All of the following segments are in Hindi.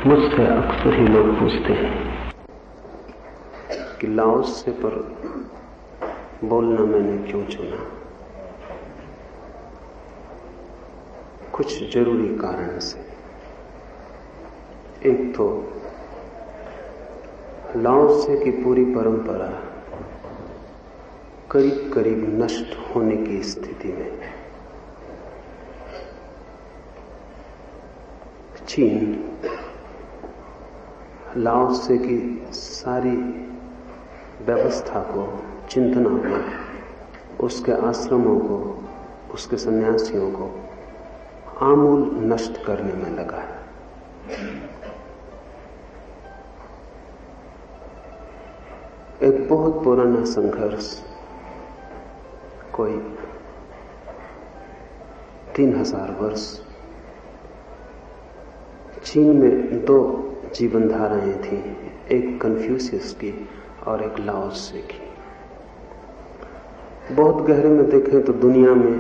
मुझसे अक्सर ही लोग पूछते हैं कि लाओत्से पर बोलना मैंने क्यों चुना। कुछ जरूरी कारण से। एक तो लाओत्से की पूरी परंपरा करीब करीब नष्ट होने की स्थिति में। चीन लाओत्से की सारी व्यवस्था को, चिंतना को, उसके आश्रमों को, उसके सन्यासियों को आमूल नष्ट करने में लगा है। एक बहुत पुराना संघर्ष, कोई 3000 वर्ष, चीन में दो जीवन धाराएं थी, एक कन्फ्यूशियस की और एक लाओत्से की। बहुत गहरे में देखें तो दुनिया में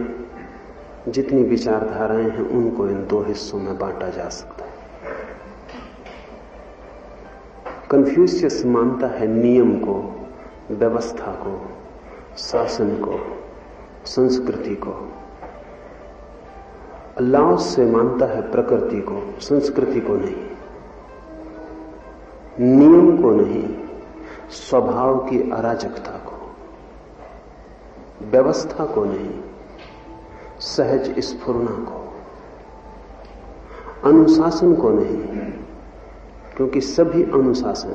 जितनी विचारधाराएं हैं उनको इन दो हिस्सों में बांटा जा सकता है। कन्फ्यूशियस मानता है नियम को, व्यवस्था को, शासन को, संस्कृति को। लाओत्से मानता है प्रकृति को, संस्कृति को नहीं, नियम को नहीं, स्वभाव की अराजकता को, व्यवस्था को नहीं, सहज स्फुरना को, अनुशासन को नहीं, क्योंकि सभी अनुशासन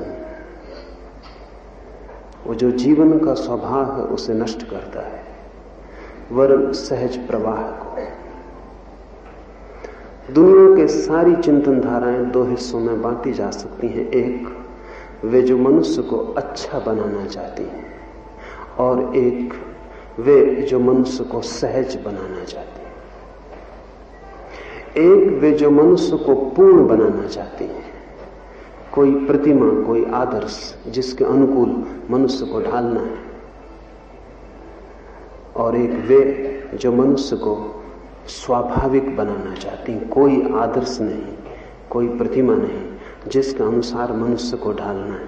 वो जो जीवन का स्वभाव है उसे नष्ट करता है, वरन सहज प्रवाह को। दुनिया के सारी चिंतन धाराएं दो हिस्सों में बांटी जा सकती हैं। एक, वे जो मनुष्य को अच्छा बनाना चाहती हैं, और एक, वे जो मनुष्य को सहज बनाना चाहती हैं। एक, वे जो मनुष्य को पूर्ण बनाना चाहती हैं, कोई प्रतिमा, कोई आदर्श जिसके अनुकूल मनुष्य को ढालना है। और एक, वे जो मनुष्य को स्वाभाविक बनाना चाहती हैं, कोई आदर्श नहीं, कोई प्रतिमा नहीं, जिसके अनुसार मनुष्य को ढालना है।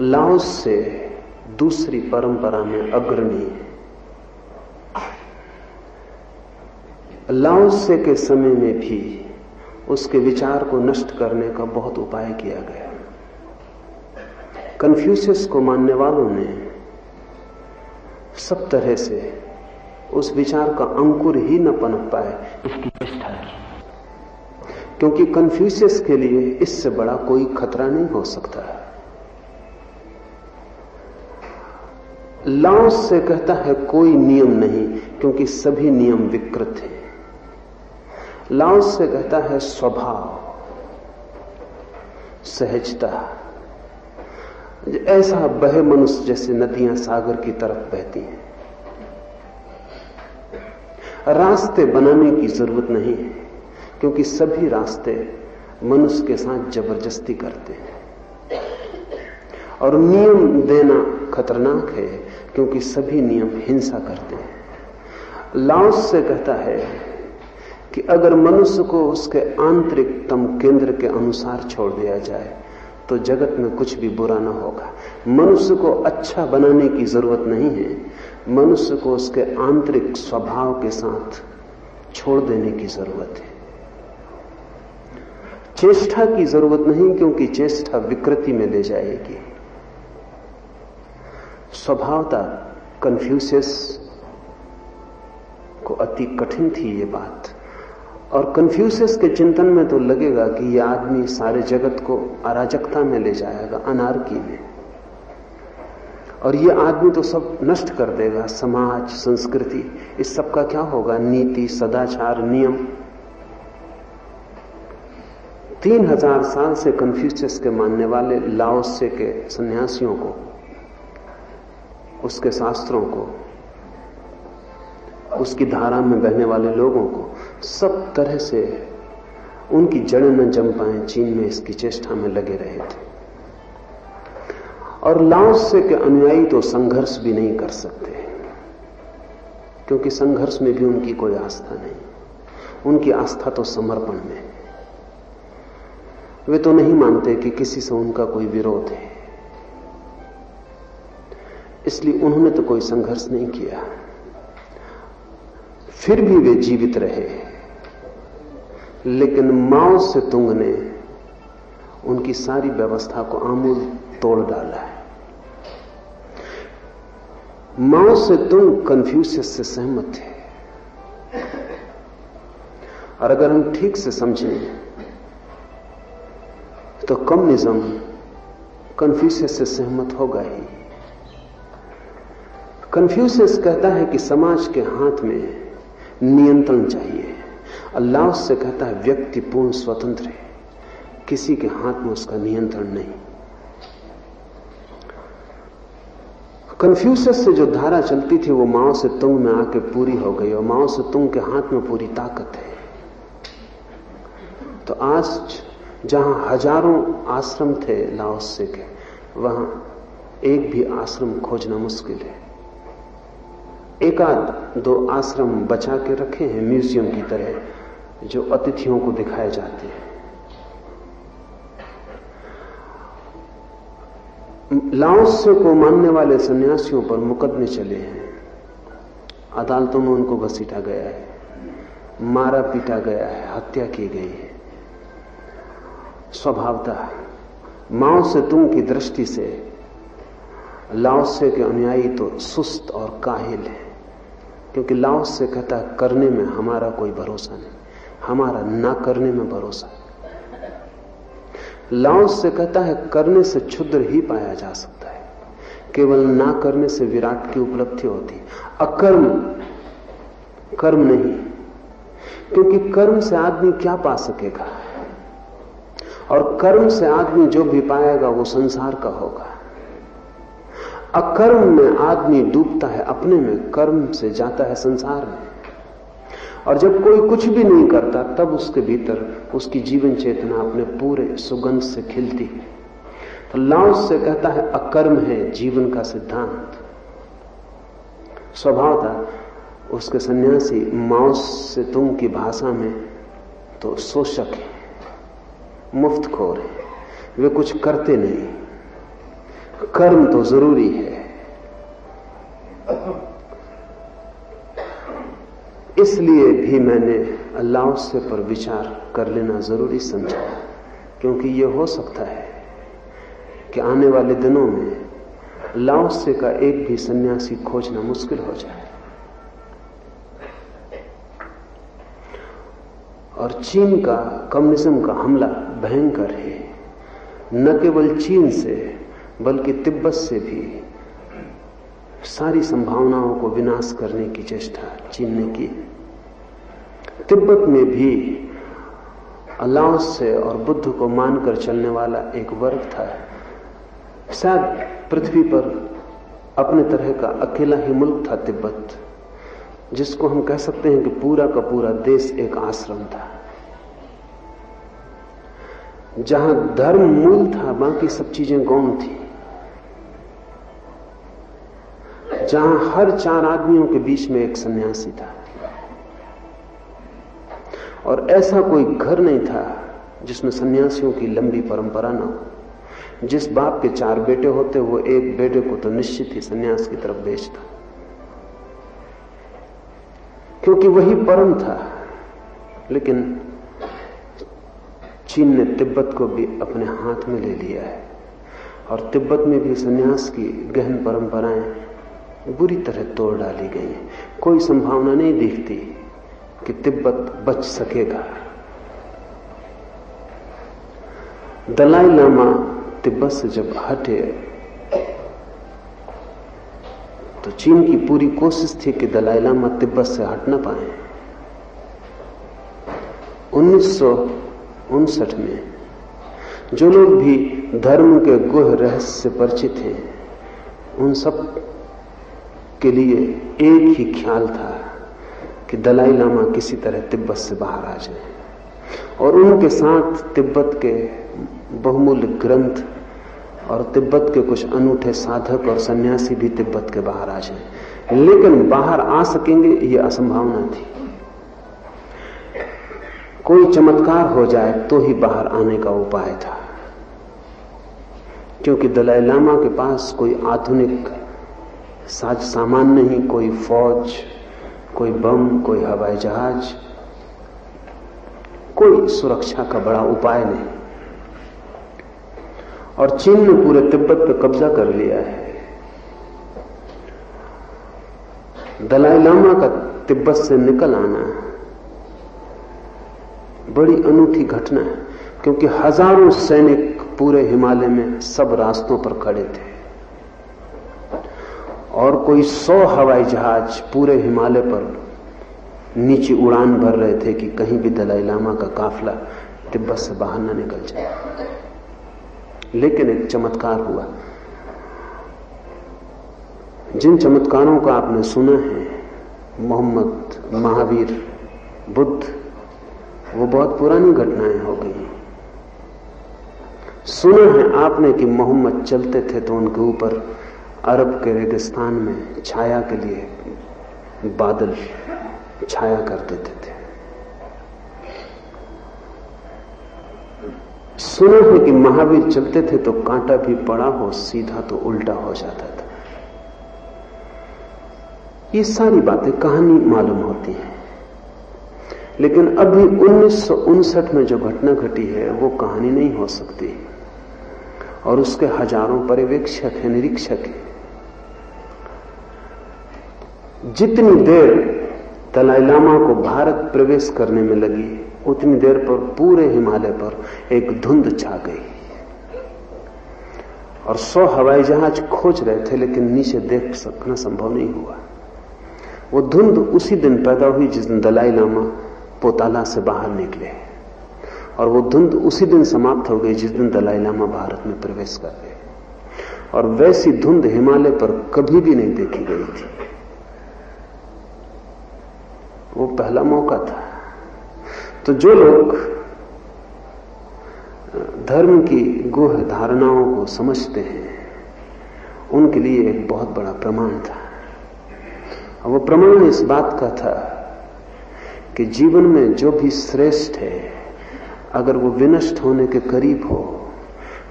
लाओत्से दूसरी परंपरा में अग्रणी है। लाओत्से के समय में भी उसके विचार को नष्ट करने का बहुत उपाय किया गया। कन्फ्यूशियस को मानने वालों ने सब तरह से उस विचार का अंकुर ही न पनप पाए इसकी चेष्टा की, क्योंकि कन्फ्यूशियस के लिए इससे बड़ा कोई खतरा नहीं हो सकता। लाओत्से कहता है कोई नियम नहीं, क्योंकि सभी नियम विकृत हैं। लाओत्से कहता है स्वभाव, सहजता, ऐसा बहे मनुष्य जैसे नदियां सागर की तरफ बहती हैं। रास्ते बनाने की जरूरत नहीं है, क्योंकि सभी रास्ते मनुष्य के साथ जबरदस्ती करते हैं। और नियम देना खतरनाक है, क्योंकि सभी नियम हिंसा करते हैं। लाओत्से कहता है कि अगर मनुष्य को उसके आंतरिकतम केंद्र के अनुसार छोड़ दिया जाए तो जगत में कुछ भी बुरा ना होगा। मनुष्य को अच्छा बनाने की जरूरत नहीं है, मनुष्य को उसके आंतरिक स्वभाव के साथ छोड़ देने की जरूरत है। चेष्टा की जरूरत नहीं, क्योंकि चेष्टा विकृति में ले जाएगी। स्वभावता कन्फ्यूशियस को अति कठिन थी ये बात, और कन्फ्यूशियस के चिंतन में तो लगेगा कि यह आदमी सारे जगत को अराजकता में ले जाएगा, अनार्की में, और ये आदमी तो सब नष्ट कर देगा, समाज, संस्कृति, इस सब का क्या होगा, नीति, सदाचार, नियम। 3000 साल से कन्फ्यूशियस के मानने वाले लाओत्से के सन्यासियों को, उसके शास्त्रों को, उसकी धारा में बहने वाले लोगों को सब तरह से उनकी जड़ें न जम पाए, चीन में इसकी चेष्टा में लगे रहे थे। और लाओत्से के अनुयायी तो संघर्ष भी नहीं कर सकते, क्योंकि संघर्ष में भी उनकी कोई आस्था नहीं। उनकी आस्था तो समर्पण में। वे तो नहीं मानते कि किसी से उनका कोई विरोध है, इसलिए उन्होंने तो कोई संघर्ष नहीं किया, फिर भी वे जीवित रहे। लेकिन माओ से तुंग ने उनकी सारी व्यवस्था को आमूल तोड़ डाला है। माओ से तुंग कन्फ्यूशियस से सहमत थे, और अगर हम ठीक से समझें तो कम्युनिज्म कन्फ्यूशियस से सहमत होगा ही। कन्फ्यूशियस कहता है कि समाज के हाथ में नियंत्रण चाहिए, अल्लाह से कहता है व्यक्ति पूर्ण स्वतंत्र है, किसी के हाथ में उसका नियंत्रण नहीं। कन्फ्यूशियस से जो धारा चलती थी वो माओ से तुंग में आके पूरी हो गई, और माओ से तुंग के हाथ में पूरी ताकत है। तो आज जहां हजारों आश्रम थे लाओत्से के, वहां एक भी आश्रम खोजना मुश्किल है। एक आध दो आश्रम बचा के रखे हैं म्यूजियम की तरह, जो अतिथियों को दिखाए जाते हैं। लाओत्से को मानने वाले सन्यासियों पर मुकदमे चले हैं, अदालतों में उनको घसीटा गया है, मारा पीटा गया है, हत्या की गई है। स्वभावतः माओ से तुंग की दृष्टि से लाओत्से के अनुयायी तो सुस्त और काहिल है, क्योंकि लाओत्से कहता है करने में हमारा कोई भरोसा नहीं, हमारा ना करने में भरोसा। लाओत्से कहता है करने से क्षुद्र ही पाया जा सकता है, केवल ना करने से विराट की उपलब्धि होती है। अकर्म कर्म नहीं, क्योंकि कर्म से आदमी क्या पा सकेगा, और कर्म से आदमी जो भी पाएगा वो संसार का होगा। अकर्म में आदमी डूबता है अपने में, कर्म से जाता है संसार में। और जब कोई कुछ भी नहीं करता तब उसके भीतर उसकी जीवन चेतना अपने पूरे सुगंध से खिलती है। तो लाओत्से कहता है अकर्म है जीवन का सिद्धांत। स्वभाव था उसके सन्यासी माओ से तुंग की भाषा में तो शोषक है, मुफ्तखोर है, वे कुछ करते नहीं, कर्म तो जरूरी है। इसलिए भी मैंने लाओत्से पर विचार कर लेना जरूरी समझा, क्योंकि यह हो सकता है कि आने वाले दिनों में लाओत्से का एक भी सन्यासी खोजना मुश्किल हो जाए। और चीन का कम्युनिज्म का हमला भयंकर है, न केवल चीन से बल्कि तिब्बत से भी सारी संभावनाओं को विनाश करने की चेष्टा चीन ने की। तिब्बत में भी लाओत्से और बुद्ध को मानकर चलने वाला एक वर्ग था। शायद पृथ्वी पर अपने तरह का अकेला ही मुल्क था तिब्बत, जिसको हम कह सकते हैं कि पूरा का पूरा देश एक आश्रम था, जहां धर्म मूल था, बाकी सब चीजें गौण थी, जहां हर चार आदमियों के बीच में एक सन्यासी था। और ऐसा कोई घर नहीं था जिसमें सन्यासियों की लंबी परंपरा ना हो। जिस बाप के चार बेटे होते वो एक बेटे को तो निश्चित ही सन्यास की तरफ भेजता, क्योंकि वही परम था। लेकिन चीन ने तिब्बत को भी अपने हाथ में ले लिया है, और तिब्बत में भी सन्यास की गहन परंपराएं बुरी तरह तोड़ डाली गई हैं। कोई संभावना नहीं दिखती कि तिब्बत बच सकेगा। दलाई लामा तिब्बत से जब हटे तो चीन की पूरी कोशिश थी कि दलाई लामा तिब्बत से हट न पाए। 1959 में जो लोग भी धर्म के गुह रहस्य से परिचित हैं, उन सब के लिए एक ही ख्याल था कि दलाई लामा किसी तरह तिब्बत से बाहर आ जाए, और उनके साथ तिब्बत के बहुमूल्य ग्रंथ और तिब्बत के कुछ अनूठे साधक और सन्यासी भी तिब्बत के बाहर आ जाए। लेकिन बाहर आ सकेंगे ये असंभावना थी। कोई चमत्कार हो जाए तो ही बाहर आने का उपाय था, क्योंकि दलाई लामा के पास कोई आधुनिक साज सामान नहीं, कोई फौज, कोई बम, कोई हवाई जहाज, कोई सुरक्षा का बड़ा उपाय नहीं। और चीन ने पूरे तिब्बत पर कब्जा कर लिया है। दलाई लामा का तिब्बत से निकल आना बड़ी अनूठी घटना है, क्योंकि हजारों सैनिक पूरे हिमालय में सब रास्तों पर खड़े थे और कोई 100 हवाई जहाज पूरे हिमालय पर नीचे उड़ान भर रहे थे कि कहीं भी दलाई लामा का काफिला तिब्बत से बाहर न निकल जाए। लेकिन एक चमत्कार हुआ। जिन चमत्कारों का आपने सुना है, मोहम्मद, महावीर, बुद्ध, वो बहुत पुरानी घटनाएं हो गई। सुना है आपने कि मोहम्मद चलते थे तो उनके ऊपर अरब के रेगिस्तान में छाया के लिए बादल छाया कर देते थे। सुना है कि महावीर चलते थे तो कांटा भी पड़ा हो सीधा तो उल्टा हो जाता था। ये सारी बातें कहानी मालूम होती हैं, लेकिन अभी 1959 में जो घटना घटी है वो कहानी नहीं हो सकती, और उसके हजारों पर्यवेक्षक हैं, निरीक्षक हैं। जितनी देर दलाई लामा को भारत प्रवेश करने में लगी, उतनी देर पर पूरे हिमालय पर एक धुंध छा गई और 100 हवाई जहाज खोज रहे थे, लेकिन नीचे देख सकना संभव नहीं हुआ। वो धुंध उसी दिन पैदा हुई जिस दिन दलाई लामा पोताला से बाहर निकले, और वो धुंध उसी दिन समाप्त हो गई जिस दिन दलाई लामा भारत में प्रवेश कर गए। और वैसी धुंध हिमालय पर कभी भी नहीं देखी गई थी। वो पहला मौका था। तो जो लोग धर्म की गुह धारणाओं को समझते हैं, उनके लिए एक बहुत बड़ा प्रमाण था। और वो प्रमाण इस बात का था कि जीवन में जो भी श्रेष्ठ है, अगर वो विनष्ट होने के करीब हो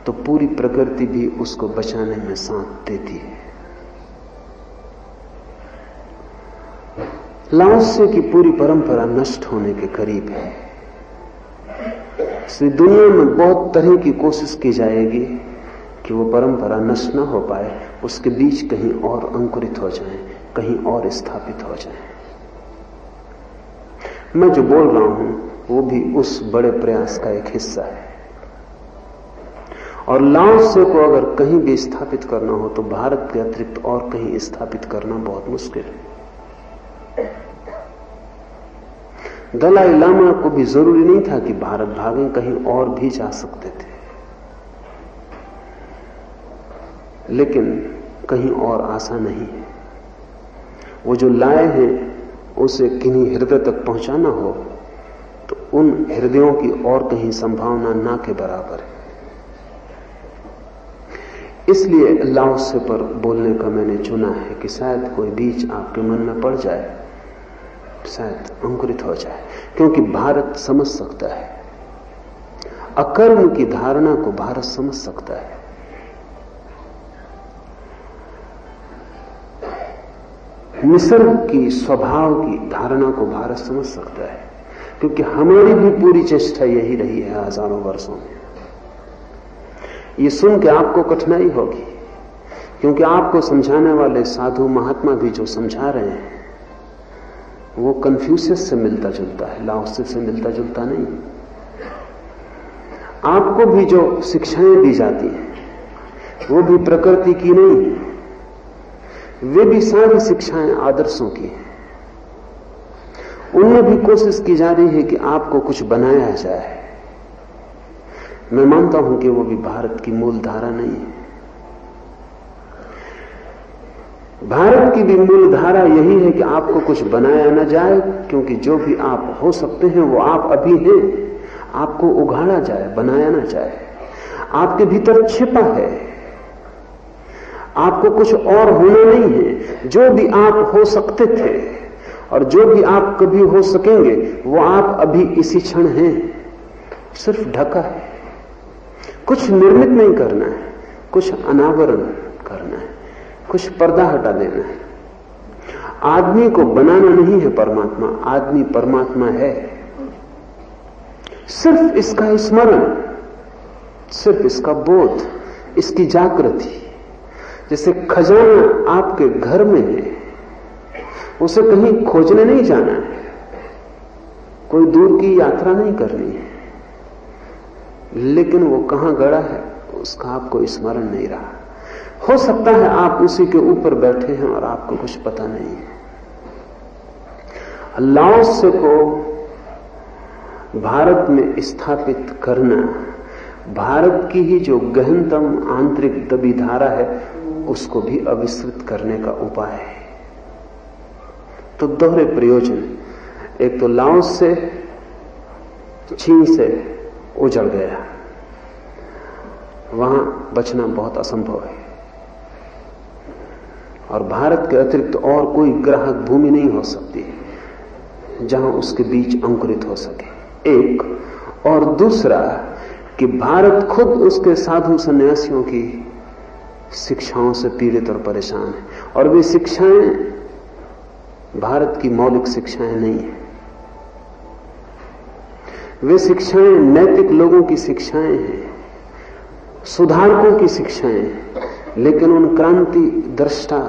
तो पूरी प्रकृति भी उसको बचाने में साथ देती है। लाओत्से की पूरी परंपरा नष्ट होने के करीब है। इसलिए दुनिया में बहुत तरह की कोशिश की जाएगी कि वो परंपरा नष्ट ना हो पाए, उसके बीज कहीं और अंकुरित हो जाएं, कहीं और स्थापित हो जाएं। मैं जो बोल रहा हूं वो भी उस बड़े प्रयास का एक हिस्सा है। और लाओत्से को अगर कहीं भी स्थापित करना हो तो भारत के अतिरिक्त और कहीं स्थापित करना बहुत मुश्किल है। दलाई लामा को भी जरूरी नहीं था कि भारत भागे, कहीं और भी जा सकते थे, लेकिन कहीं और आशा नहीं है। वो जो लाए हैं उसे किन्हीं हृदय तक पहुंचाना हो तो उन हृदयों की और कहीं संभावना ना के बराबर है। इसलिए लाओत्से पर बोलने का मैंने चुना है कि शायद कोई बीज आपके मन में पड़ जाए, शायद अंकुरित हो जाए, क्योंकि भारत समझ सकता है। अकर्म की धारणा को भारत समझ सकता है। निसर्ग की, स्वभाव की धारणा को भारत समझ सकता है, क्योंकि हमारी भी पूरी चेष्टा यही रही है हजारों वर्षों में। ये सुन के आपको कठिनाई होगी, क्योंकि आपको समझाने वाले साधु महात्मा भी जो समझा रहे हैं वो कन्फ्यूशियस से मिलता जुलता है, लाओत्से से मिलता जुलता नहीं। आपको भी जो शिक्षाएं दी जाती हैं वो भी प्रकृति की नहीं है, वे भी सारी शिक्षाएं आदर्शों की हैं। उनमें भी कोशिश की जा रही है कि आपको कुछ बनाया जाए। मैं मानता हूं कि वो भी भारत की मूल धारा नहीं है। भारत की भी मूल धारा यही है कि आपको कुछ बनाया न जाए, क्योंकि जो भी आप हो सकते हैं वो आप अभी हैं। आपको उघाड़ा जाए, बनाया न जाए। आपके भीतर छिपा है, आपको कुछ और होना नहीं है। जो भी आप हो सकते थे और जो भी आप कभी हो सकेंगे वो आप अभी इसी क्षण हैं। सिर्फ ढका है, कुछ निर्मित नहीं करना है, कुछ अनावरण करना है, कुछ पर्दा हटा देना है। आदमी को बनाना नहीं है परमात्मा, आदमी परमात्मा है। सिर्फ इसका स्मरण, सिर्फ इसका बोध, इसकी जागृति। जैसे खजाना आपके घर में है, उसे कहीं खोजने नहीं जाना है, कोई दूर की यात्रा नहीं करनी है, लेकिन वो कहां गड़ा है उसका आपको स्मरण नहीं रहा। हो सकता है आप उसी के ऊपर बैठे हैं और आपको कुछ पता नहीं है। लाओ त्से को भारत में स्थापित करना, भारत की ही जो गहनतम आंतरिक दबी धारा है उसको भी अविस्मृत करने का उपाय है। तो दोहरे प्रयोजन, एक तो लाओ त्से चीन से उजड़ गया, वहां बचना बहुत असंभव है, और भारत के अतिरिक्त और कोई ग्राहक भूमि नहीं हो सकती जहां उसके बीज अंकुरित हो सके, एक। और दूसरा कि भारत खुद उसके साधु सन्यासियों की शिक्षाओं से पीड़ित और परेशान है, और वे शिक्षाएं भारत की मौलिक शिक्षाएं नहीं है। वे शिक्षाएं नैतिक लोगों की शिक्षाएं हैं, सुधारकों की शिक्षाएं हैं, लेकिन उन क्रांति दृष्टा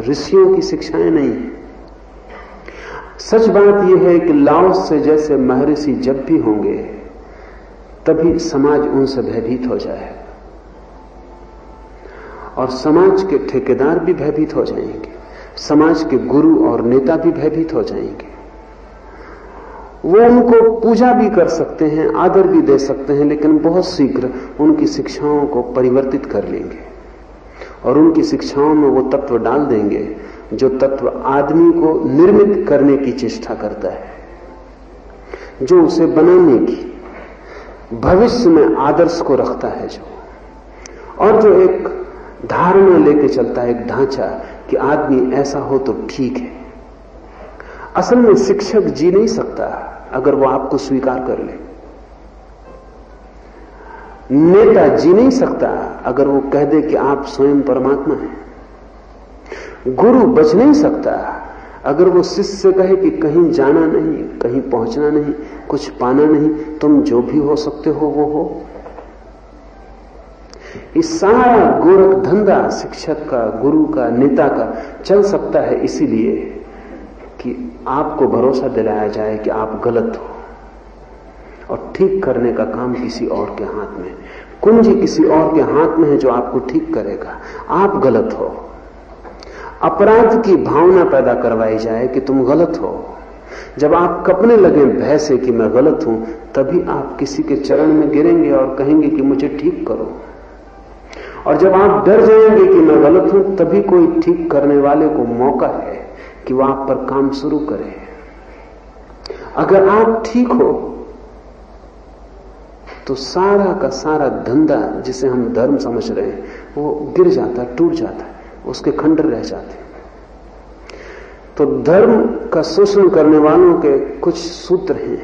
ऋषियों की शिक्षाएं नहीं है। सच बात यह है कि लाओ त्से जैसे महर्षि जब भी होंगे तभी समाज उनसे भयभीत हो जाएगा, और समाज के ठेकेदार भी भयभीत हो जाएंगे, समाज के गुरु और नेता भी भयभीत हो जाएंगे। वो उनको पूजा भी कर सकते हैं, आदर भी दे सकते हैं, लेकिन बहुत शीघ्र उनकी शिक्षाओं को परिवर्तित कर लेंगे और उनकी शिक्षाओं में वो तत्व डाल देंगे जो तत्व आदमी को निर्मित करने की चेष्टा करता है, जो उसे बनाने की, भविष्य में आदर्श को रखता है, जो और जो एक धारणा लेके चलता है, एक ढांचा कि आदमी ऐसा हो तो ठीक है। असल में शिक्षक जी नहीं सकता अगर वो आपको स्वीकार कर ले, नेता जी नहीं सकता अगर वो कह दे कि आप स्वयं परमात्मा हैं, गुरु बच नहीं सकता अगर वो शिष्य से कहे कि कहीं जाना नहीं, कहीं पहुंचना नहीं, कुछ पाना नहीं, तुम जो भी हो सकते हो वो हो। इस सारा गोरख धंधा शिक्षक का, गुरु का, नेता का चल सकता है इसीलिए कि आपको भरोसा दिलाया जाए कि आप गलत हो, और ठीक करने का काम किसी और के हाथ में, कुंजी किसी और के हाथ में है जो आपको ठीक करेगा। आप गलत हो, अपराध की भावना पैदा करवाई जाए कि तुम गलत हो। जब आप कपने लगे भय से कि मैं गलत हूं, तभी आप किसी के चरण में गिरेंगे और कहेंगे कि मुझे ठीक करो। और जब आप डर जाएंगे कि मैं गलत हूं, तभी कोई ठीक करने वाले को मौका है कि वह आप पर काम शुरू करे। अगर आप ठीक हो तो सारा का सारा धंधा जिसे हम धर्म समझ रहे हैं वो गिर जाता, टूट जाता है, उसके खंडर रह जाते। तो धर्म का शोषण करने वालों के कुछ सूत्र हैं,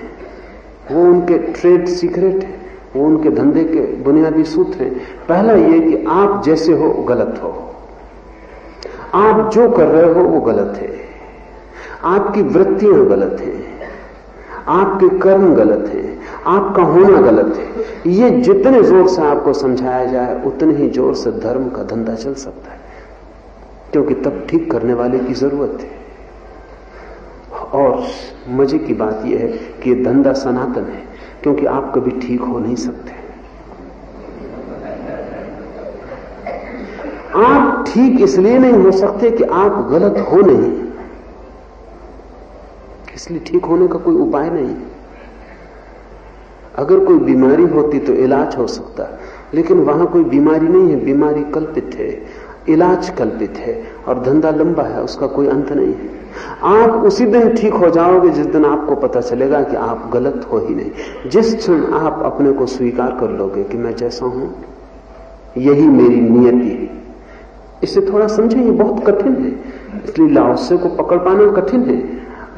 वो उनके ट्रेड सीक्रेट है, वो उनके धंधे के बुनियादी सूत्र हैं। पहला ये कि आप जैसे हो गलत हो, आप जो कर रहे हो वो गलत है, आपकी वृत्तियां गलत हैं, आपके कर्म गलत हैं, आपका होना गलत है। ये जितने जोर से आपको समझाया जाए उतने ही जोर से धर्म का धंधा चल सकता है, क्योंकि तब ठीक करने वाले की जरूरत है। और मजे की बात यह है कि ये धंधा सनातन है, क्योंकि आप कभी ठीक हो नहीं सकते। आप ठीक इसलिए नहीं हो सकते कि आप गलत हो नहीं, इसलिए ठीक होने का कोई उपाय नहीं। अगर कोई बीमारी होती तो इलाज हो सकता, लेकिन वहां कोई बीमारी नहीं है, बीमारी कल्पित है, इलाज कल्पित है, और धंधा लंबा है, उसका कोई अंत नहीं है। आप उसी दिन ठीक हो जाओगे जिस दिन आपको पता चलेगा कि आप गलत हो ही नहीं। जिस क्षण आप अपने को स्वीकार कर लोगे कि मैं जैसा हूं यही मेरी नियति है। इसे थोड़ा समझें, ये बहुत कठिन है, इसलिए लाओ त्से को पकड़ पाना कठिन है।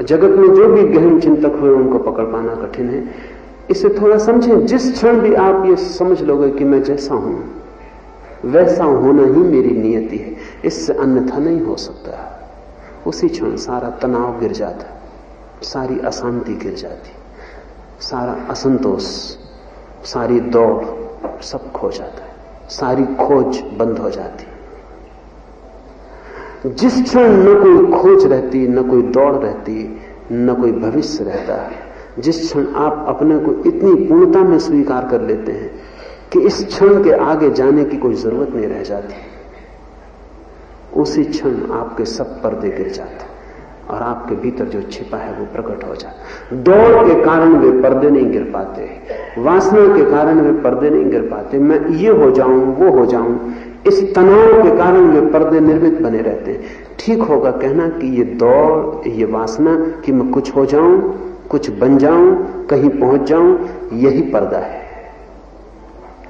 जगत में जो भी गहन चिंतक हुए उनको पकड़ पाना कठिन है। इसे थोड़ा समझें। जिस क्षण भी आप ये समझ लोगे कि मैं जैसा हूं वैसा होना ही मेरी नियति है, इससे अन्यथा नहीं हो सकता, उसी क्षण सारा तनाव गिर जाता, सारी अशांति गिर जाती, सारा असंतोष, सारी दौड़ सब खो जाता है, सारी खोज बंद हो जाती। जिस क्षण न कोई खोज रहती, न कोई दौड़ रहती, न कोई भविष्य रहता है, जिस क्षण आप अपने को इतनी पूर्णता में स्वीकार कर लेते हैं कि इस क्षण के आगे जाने की कोई जरूरत नहीं रह जाती, उसी क्षण आपके सब पर्दे गिर जाते और आपके भीतर जो छिपा है वो प्रकट हो जाता। दौड़ के कारण वे पर्दे नहीं गिर पाते, वासना के कारण वे पर्दे नहीं गिर पाते। मैं ये हो जाऊं, वो हो जाऊं, इस तनाव के कारण वे पर्दे निर्मित बने रहते हैं। ठीक होगा कहना कि ये दौड़, ये वासना कि मैं कुछ हो जाऊं, कुछ बन जाऊं, कहीं पहुंच जाऊं, यही पर्दा है।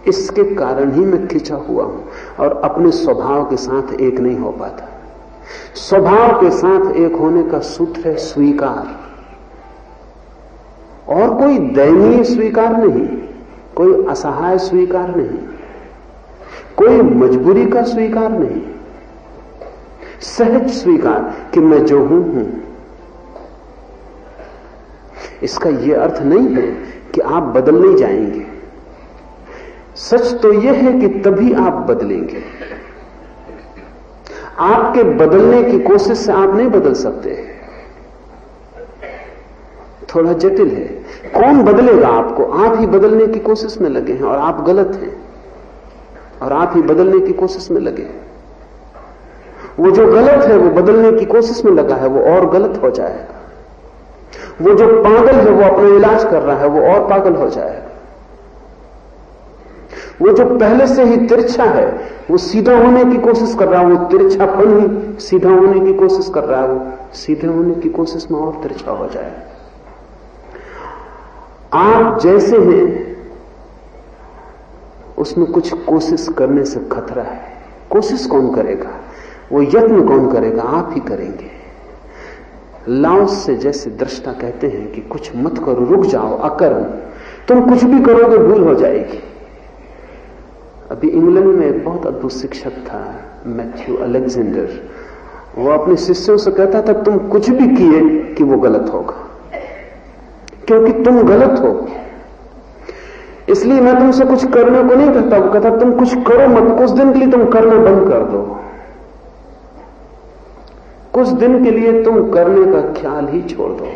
इसके कारण ही मैं खिंचा हुआ हूं और अपने स्वभाव के साथ एक नहीं हो पाता। स्वभाव के साथ एक होने का सूत्र है स्वीकार, और कोई दयनीय स्वीकार नहीं, कोई असहाय स्वीकार नहीं, कोई मजबूरी का स्वीकार नहीं, सहज स्वीकार कि मैं जो हूं। इसका यह अर्थ नहीं है कि आप बदल नहीं जाएंगे। सच तो यह है कि तभी आप बदलेंगे। आपके बदलने की कोशिश से आप नहीं बदल सकते, थोड़ा जटिल है। कौन बदलेगा आपको? आप ही बदलने की कोशिश में लगे हैं और आप गलत हैं, और आप ही बदलने की कोशिश में लगे हैं। वो जो गलत है वो बदलने की कोशिश में लगा है, वो और गलत हो जाएगा। वो जो पागल है वो अपना इलाज कर रहा है, वो और पागल हो जाएगा। वो जो पहले से ही तिरछा है वो सीधा होने की कोशिश कर रहा है, वो तिरछापन ही सीधा होने की कोशिश कर रहा है, वो सीधे होने की कोशिश में और तिरछा हो जाएगा। आप जैसे हैं उसमें कुछ कोशिश करने से खतरा है। कोशिश कौन करेगा? वो यत्न कौन करेगा? आप ही करेंगे। लाओस से जैसे दृष्टा कहते हैं कि कुछ मत करो, रुक जाओ, अकर्म। तुम कुछ भी करोगे भूल हो जाएगी। अभी इंग्लैंड में एक बहुत अद्भुत शिक्षक था, मैथ्यू अलेक्जेंडर। वो अपने शिष्यों से कहता था तुम कुछ भी किए कि वो गलत होगा, क्योंकि तुम गलत हो। इसलिए मैं तुमसे कुछ करने को नहीं कहता। वो कहता तुम कुछ करो मत, कुछ दिन के लिए तुम करना बंद कर दो। कुछ दिन के लिए तुम करने का ख्याल ही छोड़ दो।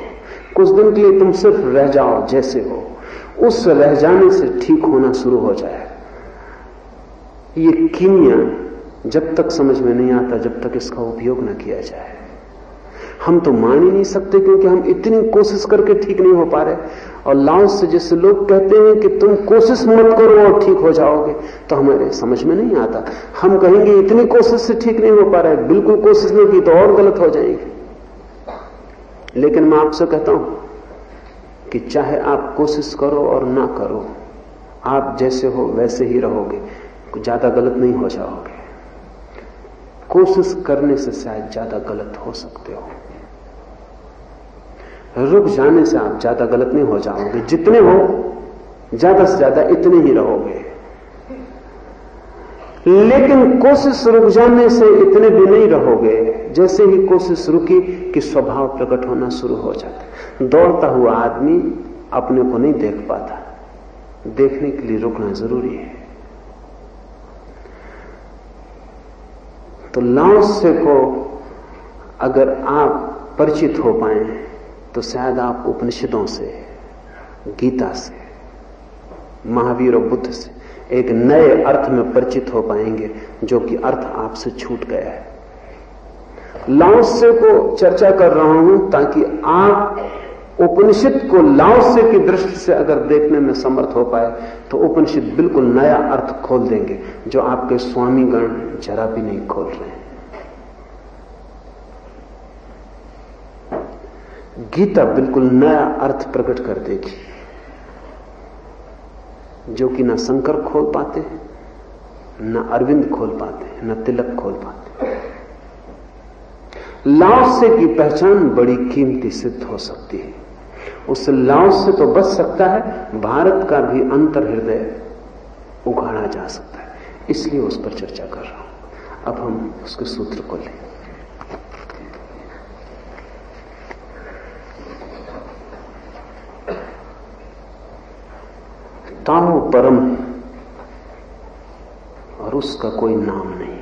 कुछ दिन के लिए तुम सिर्फ रह जाओ जैसे हो। उस रह जाने से ठीक होना शुरू हो जाए। ये कीमिया जब तक समझ में नहीं आता, जब तक इसका उपयोग न किया जाए। हम तो मान ही नहीं सकते, क्योंकि हम इतनी कोशिश करके ठीक नहीं हो पा रहे। और लाओस से जैसे लोग कहते हैं कि तुम कोशिश मत करो और ठीक हो जाओगे, तो हमारे समझ में नहीं आता। हम कहेंगे इतनी कोशिश से ठीक नहीं हो पा रहे, बिल्कुल कोशिश नहीं की तो और गलत हो जाएंगे। लेकिन मैं आपसे कहता हूं कि चाहे आप कोशिश करो और ना करो, आप जैसे हो वैसे ही रहोगे, ज्यादा गलत नहीं हो जाओगे। कोशिश करने से शायद ज्यादा गलत हो सकते हो, रुक जाने से आप ज्यादा गलत नहीं हो जाओगे। जितने हो ज्यादा से ज्यादा इतने ही रहोगे। लेकिन कोशिश रुक जाने से इतने भी नहीं रहोगे। जैसे ही कोशिश रुकी कि स्वभाव प्रकट होना शुरू हो जाता। दौड़ता हुआ आदमी अपने को नहीं देख पाता, देखने के लिए रुकना जरूरी है। तो लाओसे को अगर आप परिचित हो पाए तो शायद आप उपनिषदों से, गीता से, महावीर और बुद्ध से एक नए अर्थ में परिचित हो पाएंगे, जो कि अर्थ आपसे छूट गया है। लाओसे को चर्चा कर रहा हूं ताकि आप उपनिषद को लाओसे की दृष्टि से अगर देखने में समर्थ हो पाए तो उपनिषद बिल्कुल नया अर्थ खोल देंगे, जो आपके स्वामीगण जरा भी नहीं खोल रहे हैं। गीता बिल्कुल नया अर्थ प्रकट कर देगी, जो कि ना शंकर खोल पाते, ना अरविंद खोल पाते, ना तिलक खोल पाते। लाओसे की पहचान बड़ी कीमती सिद्ध हो सकती है। उस लाओसे तो बच सकता है, भारत का भी अंतर हृदय उगाड़ा जा सकता है। इसलिए उस पर चर्चा कर रहा हूं। अब हम उसके सूत्र को लें। ताओ परम है और उसका कोई नाम नहीं।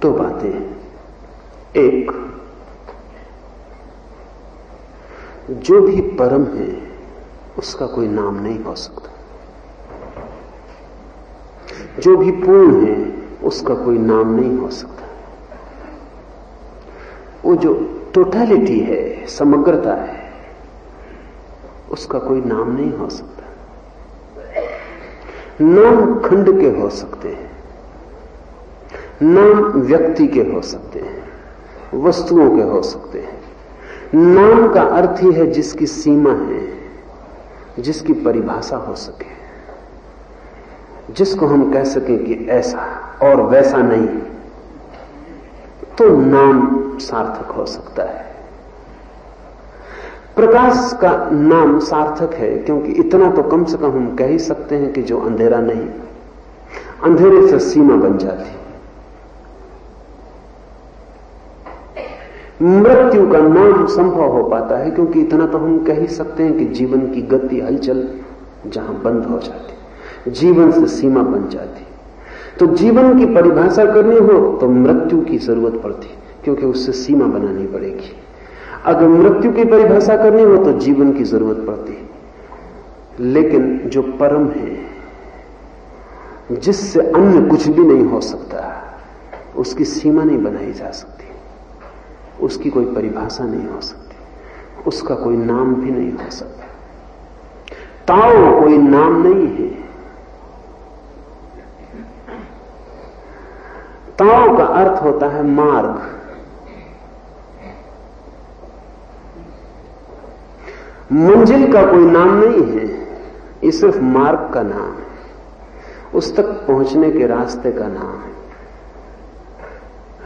दो बातें। एक, जो भी परम है उसका कोई नाम नहीं हो सकता। जो भी पूर्ण है उसका कोई नाम नहीं हो सकता। वो जो टोटलिटी है, समग्रता है, उसका कोई नाम नहीं हो सकता। नाम खंड के हो सकते हैं, नाम व्यक्ति के हो सकते हैं, वस्तुओं के हो सकते हैं। नाम का अर्थ ही है जिसकी सीमा है, जिसकी परिभाषा हो सके, जिसको हम कह सकें कि ऐसा और वैसा नहीं, तो नाम सार्थक हो सकता है। प्रकाश का नाम सार्थक है क्योंकि इतना तो कम से कम हम कह ही सकते हैं कि जो अंधेरा नहीं, अंधेरे से सीमा बन जाती। मृत्यु का नाम संभव हो पाता है क्योंकि इतना तो हम कह ही सकते हैं कि जीवन की गति, हलचल जहां बंद हो जाती, जीवन से सीमा बन जाती। तो जीवन की परिभाषा करनी हो तो मृत्यु की जरूरत पड़ती, क्योंकि उससे सीमा बनानी पड़ेगी। अगर मृत्यु की परिभाषा करनी हो तो जीवन की जरूरत पड़ती। लेकिन जो परम है, जिससे अन्य कुछ भी नहीं हो सकता, उसकी सीमा नहीं बनाई जा सकती, उसकी कोई परिभाषा नहीं हो सकती, उसका कोई नाम भी नहीं हो सकता। ताओ कोई नाम नहीं है। ताओ का अर्थ होता है मार्ग। मंजिल का कोई नाम नहीं है, ये सिर्फ मार्ग का नाम है, उस तक पहुंचने के रास्ते का नाम है।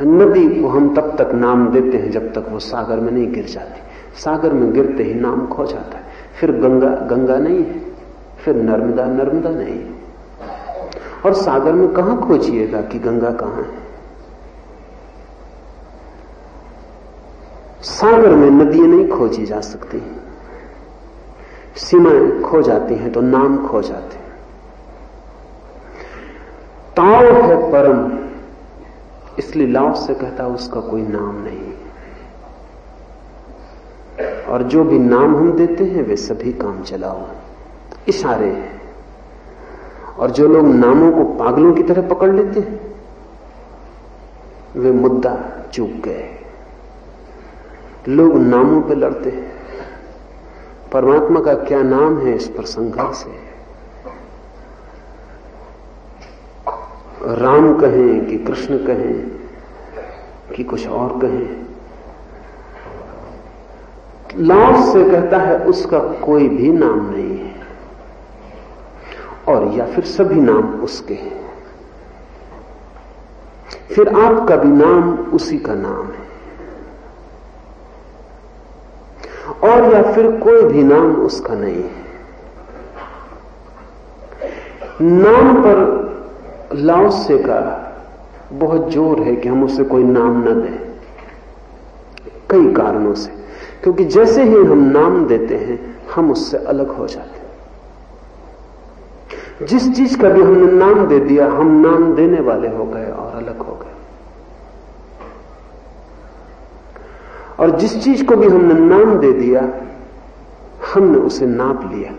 नदी को हम तब तक नाम देते हैं जब तक वो सागर में नहीं गिर जाती। सागर में गिरते ही नाम खो जाता है। फिर गंगा गंगा नहीं है, फिर नर्मदा नर्मदा नहीं है। और सागर में कहां खोजिएगा कि गंगा कहां है? सागर में नदियां नहीं खोजी जा सकती, सीमाएं खो जाती हैं तो नाम खो जाते हैं। ताओ है परम, इसलिए लाओ से कहता है उसका कोई नाम नहीं। और जो भी नाम हम देते हैं वे सभी काम चलाओ, इशारे हैं। और जो लोग नामों को पागलों की तरह पकड़ लेते हैं वे मुद्दा चूक गए। लोग नामों पे लड़ते हैं, परमात्मा का क्या नाम है इस पर संघर्ष है। राम कहें कि कृष्ण कहें कि कुछ और कहें, लाओस से कहता है उसका कोई भी नाम नहीं है, और या फिर सभी नाम उसके हैं। फिर आपका भी नाम उसी का नाम है, और या फिर कोई भी नाम उसका नहीं है। नाम पर लाओसे का बहुत जोर है कि हम उसे कोई नाम न दें, कई कारणों से। क्योंकि जैसे ही हम नाम देते हैं हम उससे अलग हो जाते हैं। जिस चीज का भी हमने नाम दे दिया हम नाम देने वाले हो गए और अलग हो गए। और जिस चीज को भी हमने नाम दे दिया हमने उसे नाप लिया,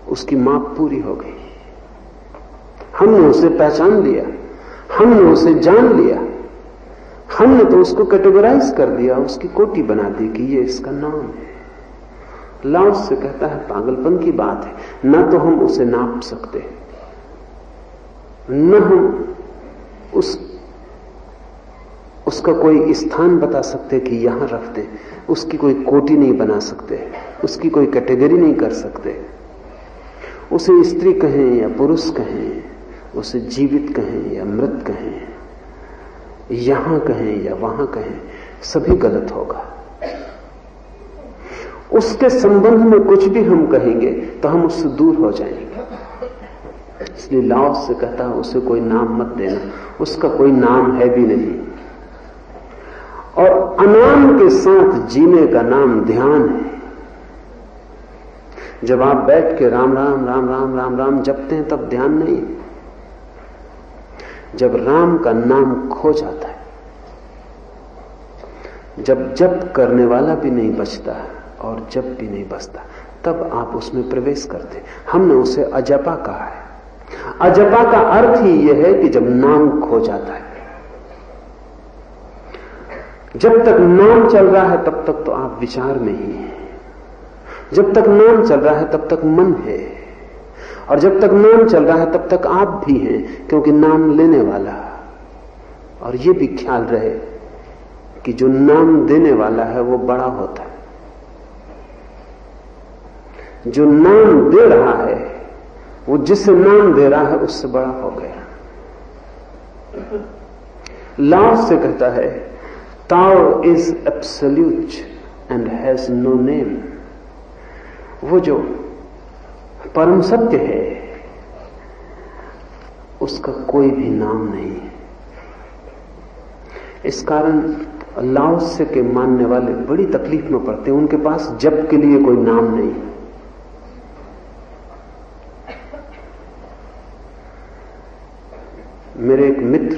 उसकी माप पूरी हो गई। हमने उसे पहचान लिया, हमने उसे जान लिया, हमने तो उसको कैटेगराइज कर दिया, उसकी कोटि बना दी कि ये इसका नाम है। लाओस से कहता है पागलपन की बात है, न तो हम उसे नाप सकते, न हम उसका कोई स्थान बता सकते कि यहां रख दे, उसकी कोई कोटि नहीं बना सकते, उसकी कोई कैटेगरी नहीं कर सकते। उसे स्त्री कहें या पुरुष कहें, उसे जीवित कहें या मृत कहें, यहां कहें या वहां कहें, सभी गलत होगा। उसके संबंध में कुछ भी हम कहेंगे तो हम उससे दूर हो जाएंगे। इसलिए लाओ से कहता है उसे कोई नाम मत देना, उसका कोई नाम है भी नहीं। और अनाम के साथ जीने का नाम ध्यान है। जब आप बैठ के राम राम राम राम राम राम जपते हैं तब ध्यान नहीं। जब राम का नाम खो जाता है, जब जप करने वाला भी नहीं बचता और जप भी नहीं बचता, तब आप उसमें प्रवेश करते। हमने उसे अजपा कहा है। अजपा का अर्थ ही यह है कि जब नाम खो जाता है। जब तक नाम चल रहा है तब तक तो आप विचार में ही हैं। जब तक नाम चल रहा है तब तक मन है, और जब तक नाम चल रहा है तब तक आप भी हैं, क्योंकि नाम लेने वाला। और ये भी ख्याल रहे कि जो नाम देने वाला है वो बड़ा होता है, जो नाम दे रहा है वो जिसे नाम दे रहा है उससे बड़ा हो गया। लाओ से कहता है Tao is absolute and has no name. वो जो परम सत्य है उसका कोई भी नाम नहीं है। इस कारण लाओसे के मानने वाले बड़ी तकलीफ में पड़ते हैं। उनके पास जप के लिए कोई नाम नहीं। मेरे एक मित्र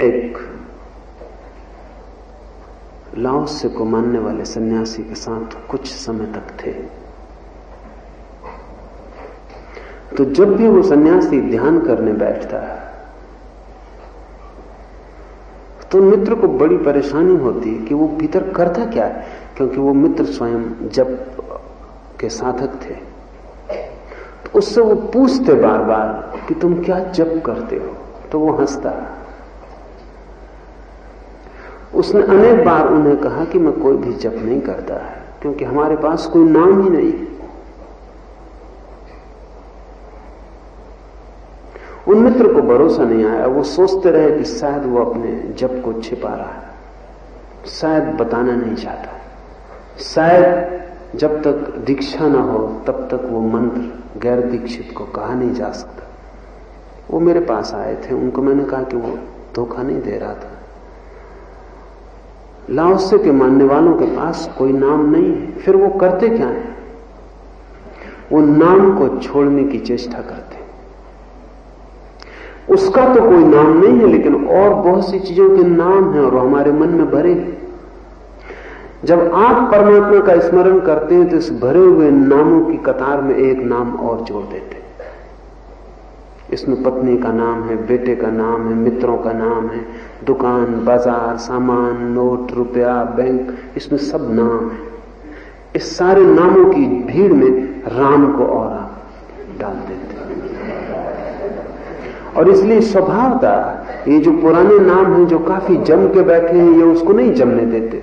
एक लाओसे को मानने वाले सन्यासी के साथ कुछ समय तक थे। तो जब भी वो सन्यासी ध्यान करने बैठता है तो मित्र को बड़ी परेशानी होती कि वो भीतर करता क्या है, क्योंकि वो मित्र स्वयं जप के साधक थे। तो उससे वो पूछते बार बार कि तुम क्या जप करते हो, तो वो हंसता। उसने अनेक बार उन्हें कहा कि मैं कोई भी जप नहीं करता है, क्योंकि हमारे पास कोई नाम ही नहीं। उन मित्र को भरोसा नहीं आया। वो सोचते रहे कि शायद वो अपने जप को छिपा रहा है, शायद बताना नहीं चाहता, शायद जब तक दीक्षा ना हो तब तक वो मंत्र गैर दीक्षित को कहा नहीं जा सकता। वो मेरे पास आए थे, उनको मैंने कहा कि वो धोखा नहीं दे रहा था। लाओसे के मानने वालों के पास कोई नाम नहीं है, फिर वो करते क्या है? वो नाम को छोड़ने की चेष्टा करते। उसका तो कोई नाम नहीं है, लेकिन और बहुत सी चीजों के नाम हैं और वो हमारे मन में भरे। जब आप परमात्मा का स्मरण करते हैं तो इस भरे हुए नामों की कतार में एक नाम और जोड़ देते। इसमें पत्नी का नाम है, बेटे का नाम है, मित्रों का नाम है, दुकान, बाजार, सामान, नोट, रुपया, बैंक, इसमें सब नाम है। इस सारे नामों की भीड़ में राम को और आप डाल देते। और इसलिए स्वभावतः ये जो पुराने नाम हैं जो काफी जम के बैठे हैं, ये उसको नहीं जमने देते।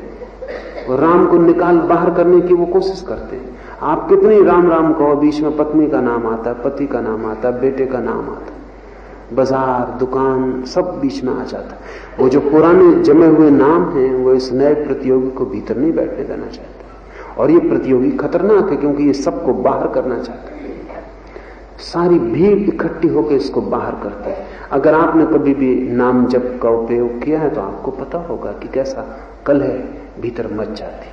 और राम को निकाल बाहर करने की वो कोशिश करते हैं। आप कितनी राम राम कहो, बीच में पत्नी का नाम आता है, पति का नाम आता है, बेटे का नाम आता है, बाजार, दुकान, सब बीच में आ जाता है। वो जो पुराने जमे हुए नाम हैं वो इस नए प्रतियोगी को भीतर नहीं बैठने देना चाहते। और ये प्रतियोगी खतरनाक है, क्योंकि ये सबको बाहर करना चाहता है। सारी भीड़ इकट्ठी होकर इसको बाहर करता है। अगर आपने कभी भी नाम जप का उपयोग किया है तो आपको पता होगा कि कैसा कलह भीतर मच जाती।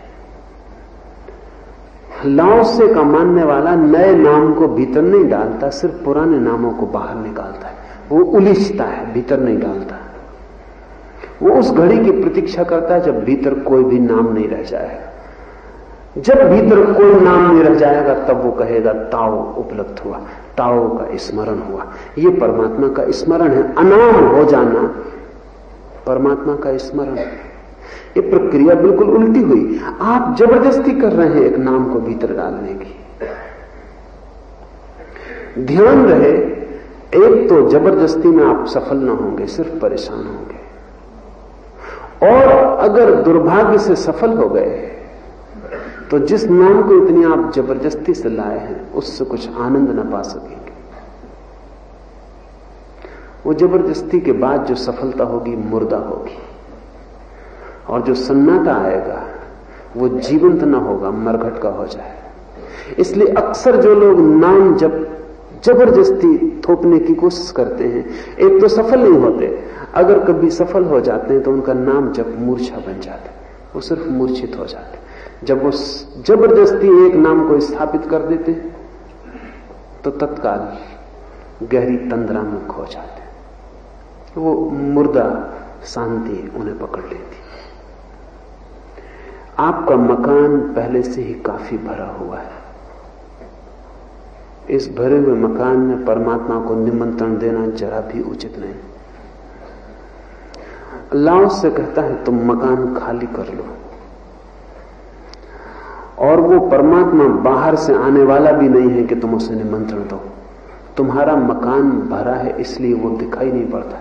लाओसे का मानने वाला नए नाम को भीतर नहीं डालता, सिर्फ पुराने नामों को बाहर निकालता है। वो उलिझता है, भीतर नहीं डालता। वो उस घड़ी की प्रतीक्षा करता है जब भीतर कोई भी नाम नहीं रह जाएगा। जब भीतर कोई नाम नहीं रह जाएगा तब वो कहेगा ताओ उपलब्ध हुआ, ताओ का स्मरण हुआ। ये परमात्मा का स्मरण है। अनाम हो जाना परमात्मा का स्मरण है। ये प्रक्रिया बिल्कुल उल्टी हुई। आप जबरदस्ती कर रहे हैं एक नाम को भीतर डालने की। ध्यान रहे, एक तो जबरदस्ती में आप सफल ना होंगे, सिर्फ परेशान होंगे। और अगर दुर्भाग्य से सफल हो गए तो जिस नाम को इतनी आप जबरदस्ती से लाए हैं उससे कुछ आनंद न पा सकेंगे। वो जबरदस्ती के बाद जो सफलता होगी मुर्दा होगी, और जो सन्नाटा आएगा वो जीवंत न होगा, मरघट का हो जाए। इसलिए अक्सर जो लोग नाम जबरदस्ती थोपने की कोशिश करते हैं, एक तो सफल नहीं होते, अगर कभी सफल हो जाते हैं तो उनका नाम जब मूर्छा बन जाता है, वो सिर्फ मूर्छित हो जाते हैं। जब वो जबरदस्ती एक नाम को स्थापित कर देते तो तत्काल गहरी तंद्रा में खो जाते, वो मुर्दा शांति उन्हें पकड़ लेती। आपका मकान पहले से ही काफी भरा हुआ है। इस भरे हुए मकान में परमात्मा को निमंत्रण देना जरा भी उचित नहीं। अल्लाह से कहता है तुम मकान खाली कर लो, और वो परमात्मा बाहर से आने वाला भी नहीं है कि तुम उसे निमंत्रण दो। तुम्हारा मकान भरा है इसलिए वो दिखाई नहीं पड़ता।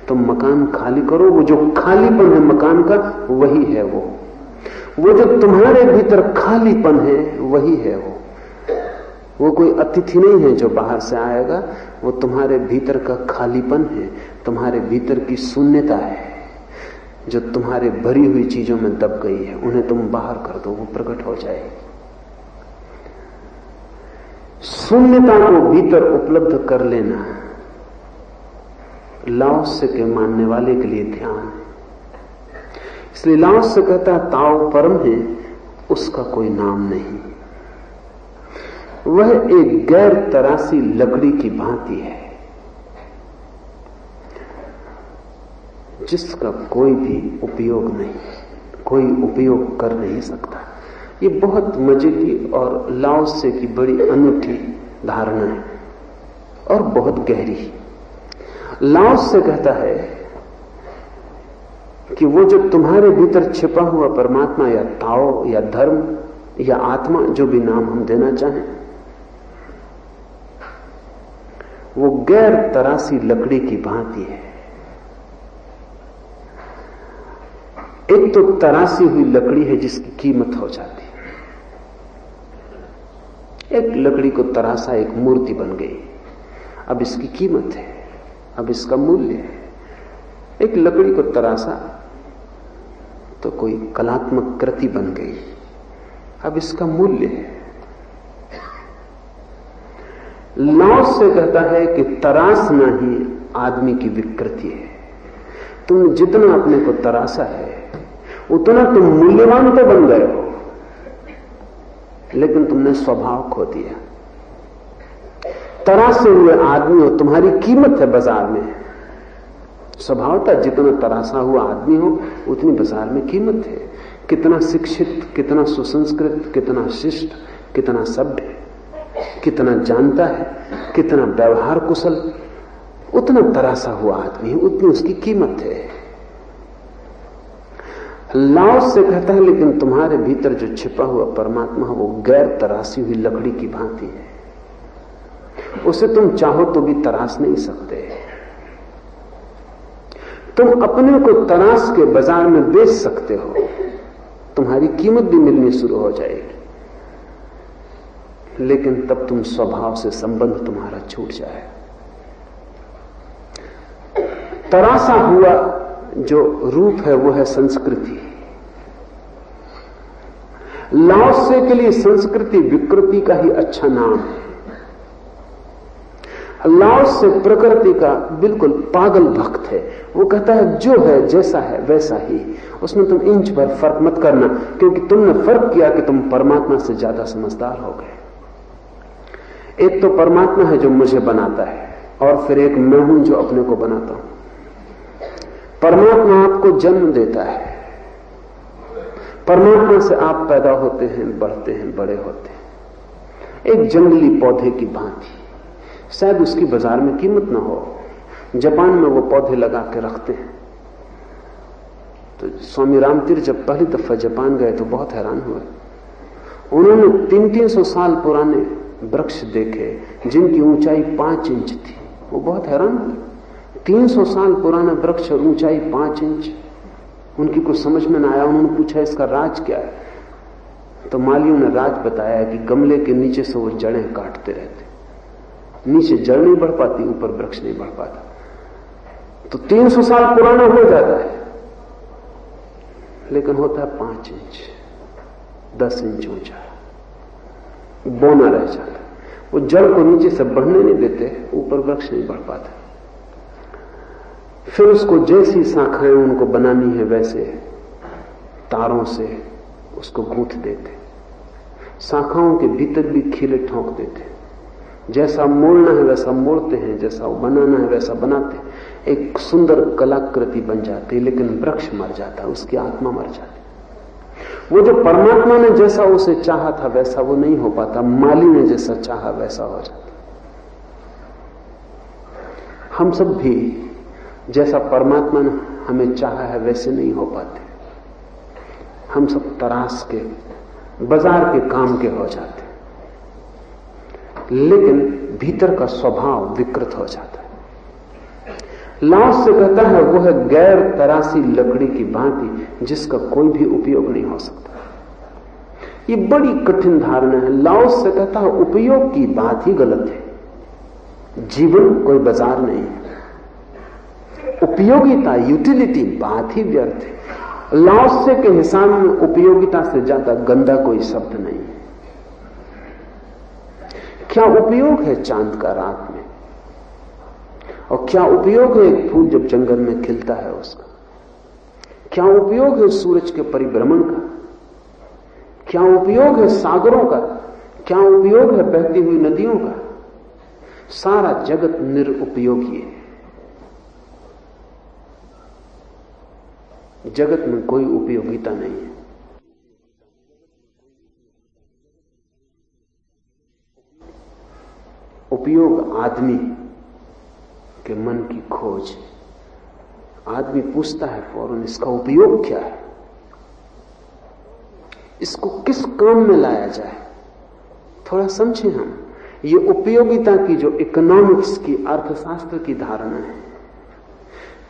तुम मकान खाली करो, वो जो खालीपन है मकान का वही है वो जो तुम्हारे भीतर खालीपन है वही है वो कोई अतिथि नहीं है जो बाहर से आएगा, वो तुम्हारे भीतर का खालीपन है, तुम्हारे भीतर की शून्यता है जो तुम्हारे भरी हुई चीजों में दब गई है। उन्हें तुम बाहर कर दो, वो प्रकट हो जाएगी। शून्यता को भीतर उपलब्ध कर लेना लाओत्से के मानने वाले के लिए ध्यान है। इसलिए लाओत्से कहता है ताओ परम है, उसका कोई नाम नहीं। वह एक गैर तरासी लकड़ी की भांति है जिसका कोई भी उपयोग नहीं, कोई उपयोग कर नहीं सकता। ये बहुत मजे की और लाओत्से की बड़ी अनूठी धारणा है और बहुत गहरी। लाओत्से कहता है कि वो जो तुम्हारे भीतर छिपा हुआ परमात्मा या ताओ या धर्म या आत्मा, जो भी नाम हम देना चाहें, वो गैर तरासी लकड़ी की भांति है। एक तो तरासी हुई लकड़ी है जिसकी कीमत हो जाती है। एक लकड़ी को तरासा, एक मूर्ति बन गई, अब इसकी कीमत है, अब इसका मूल्य है। एक लकड़ी को तरासा तो कोई कलात्मक कृति बन गई, अब इसका मूल्य है। लाओत्से कहता है कि तरासना ही आदमी की विकृति है। तुमने जितना अपने को तरासा है उतना तुम मूल्यवान तो बन गए हो, लेकिन तुमने स्वभाव खो दिया। तरासे हुए आदमी हो, तुम्हारी कीमत है बाजार में। स्वभावतः जितना तरासा हुआ आदमी हो उतनी बाजार में कीमत है। कितना शिक्षित, कितना सुसंस्कृत, कितना शिष्ट, कितना सभ्य, कितना जानता है, कितना व्यवहार कुशल, उतना तरासा हुआ आदमी है, उतनी उसकी कीमत है। लाओत्से कहता है लेकिन तुम्हारे भीतर जो छिपा हुआ परमात्मा वो गैर तरासी हुई लकड़ी की भांति है। उसे तुम चाहो तो भी तराश नहीं सकते। तुम अपने को तराश के बाजार में बेच सकते हो, तुम्हारी कीमत भी मिलनी शुरू हो जाएगी, लेकिन तब तुम स्वभाव से संबंध तुम्हारा छूट जाए। तरासा हुआ जो रूप है वो है संस्कृति। लाओत्से के लिए संस्कृति विकृति का ही अच्छा नाम है। लाओत्से प्रकृति का बिल्कुल पागल भक्त है। वो कहता है जो है जैसा है वैसा ही, उसमें तुम इंच भर फर्क मत करना, क्योंकि तुमने फर्क किया कि तुम परमात्मा से ज्यादा समझदार हो गए। एक तो परमात्मा है जो मुझे बनाता है, और फिर एक मैं हूं जो अपने को बनाता हूं। परमात्मा आपको जन्म देता है, परमात्मा से आप पैदा होते हैं, बढ़ते हैं, बड़े होते हैं, एक जंगली पौधे की भांति। शायद उसकी बाजार में कीमत ना हो। जापान में वो पौधे लगा के रखते हैं। तो स्वामी रामतीर्थ जब पहली दफा जापान गए तो बहुत हैरान हुए। उन्होंने 300-300 साल पुराने वृक्ष देखे जिनकी ऊंचाई 5 इंच थी। वो बहुत हैरान हुए। 300 साल पुराना वृक्ष और ऊंचाई 5 इंच। उनकी कुछ समझ में ना आया। उन्होंने पूछा इसका राज क्या है। तो मालियों ने राज बताया कि गमले के नीचे से वो जड़ें काटते रहते, नीचे जड़ नहीं बढ़ पाती, ऊपर वृक्ष नहीं बढ़ पाता, तो 300 साल पुराना हो जाता है, लेकिन होता है 5 इंच 10 इंच ऊंचा, बौना रह जाता। वो जड़ को नीचे से बढ़ने नहीं देते, ऊपर वृक्ष नहीं बढ़ पाता। फिर उसको जैसी शाखाएं उनको बनानी है वैसे तारों से उसको गूंथ देते, शाखाओं के भीतर भी खीले ठोंक देते, जैसा मोड़ना है वैसा मोड़ते हैं, जैसा बनाना है वैसा बनाते हैं, एक सुंदर कलाकृति बन जाती है। लेकिन वृक्ष मर जाता है, उसकी आत्मा मर जाती है। वो जो परमात्मा ने जैसा उसे चाहा था वैसा वो नहीं हो पाता, माली ने जैसा चाहा वैसा हो जाता। हम सब भी जैसा परमात्मा ने हमें चाहा है वैसे नहीं हो पाते। हम सब तराश के बाजार के काम के हो जाते, लेकिन भीतर का स्वभाव विकृत हो जाता है। लाओस से कहता है वो है गैर तराशी लकड़ी की भांति जिसका कोई भी उपयोग नहीं हो सकता। ये बड़ी कठिन धारणा है। लाओस से कहता है उपयोग की बात ही गलत है, जीवन कोई बाजार नहीं है, उपयोगिता यूटिलिटी बात ही व्यर्थ है। लाओस के हिसाब में उपयोगिता से ज्यादा गंदा कोई शब्द नहीं है। क्या उपयोग है चांद का रात में, और क्या उपयोग है एक फूल जब जंगल में खिलता है उसका, क्या उपयोग है सूरज के परिभ्रमण का, क्या उपयोग है सागरों का, क्या उपयोग है बहती हुई नदियों का। सारा जगत निरुपयोगी है। जगत में कोई उपयोगिता नहीं है। उपयोग आदमी के मन की खोज। आदमी पूछता है फौरन इसका उपयोग क्या है, इसको किस काम में लाया जाए। थोड़ा समझें हम, ये उपयोगिता की जो इकोनॉमिक्स की अर्थशास्त्र की धारणा है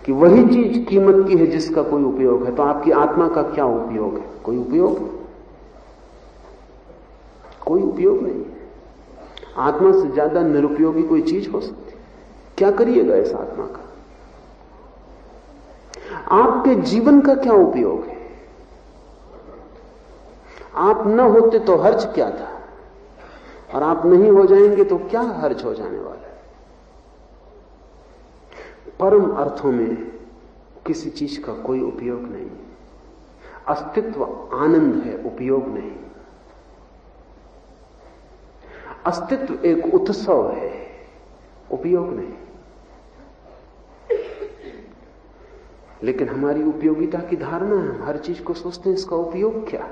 कि वही चीज कीमत की है जिसका कोई उपयोग है, तो आपकी आत्मा का क्या उपयोग है? कोई उपयोग, कोई उपयोग नहीं। आत्मा से ज्यादा निरुपयोगी कोई चीज हो सकती? क्या करिएगा इस आत्मा का? आपके जीवन का क्या उपयोग है? आप न होते तो हर्ज क्या था, और आप नहीं हो जाएंगे तो क्या हर्ज हो जाने वाला है? परम अर्थों में किसी चीज का कोई उपयोग नहीं। अस्तित्व आनंद है, उपयोग नहीं। अस्तित्व एक उत्सव है, उपयोग नहीं। लेकिन हमारी उपयोगिता की धारणा है, हम हर चीज को सोचते हैं इसका उपयोग क्या,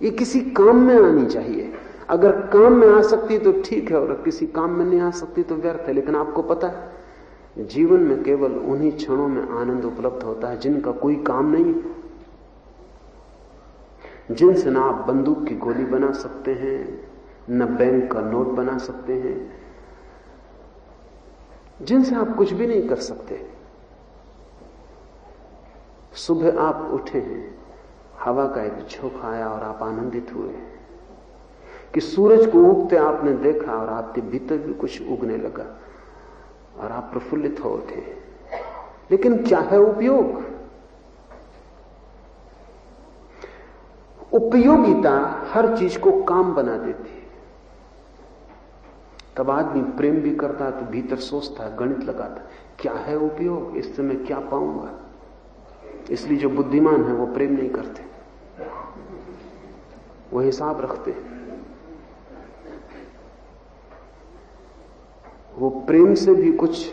ये किसी काम में आनी चाहिए। अगर काम में आ सकती तो ठीक है, और किसी काम में नहीं आ सकती तो व्यर्थ है। लेकिन आपको पता है जीवन में केवल उन्हीं क्षणों में आनंद उपलब्ध होता है जिनका कोई काम नहीं, जिनसे ना आप बंदूक की गोली बना सकते हैं, न बैंक का नोट बना सकते हैं, जिनसे आप कुछ भी नहीं कर सकते। सुबह आप उठे हैं, हवा का एक झोंका आया और आप आनंदित हुए कि सूरज को उगते आपने देखा और आपके भीतर भी कुछ उगने लगा और आप प्रफुल्लित हो उठे। लेकिन क्या है उपयोग? उपयोगिता हर चीज को काम बना देती है। तब आदमी प्रेम भी करता है तो भीतर सोचता है, गणित लगाता है, क्या है उपयोग, इससे मैं क्या पाऊंगा। इसलिए जो बुद्धिमान है वो प्रेम नहीं करते, वो हिसाब रखते हैं। वो प्रेम से भी कुछ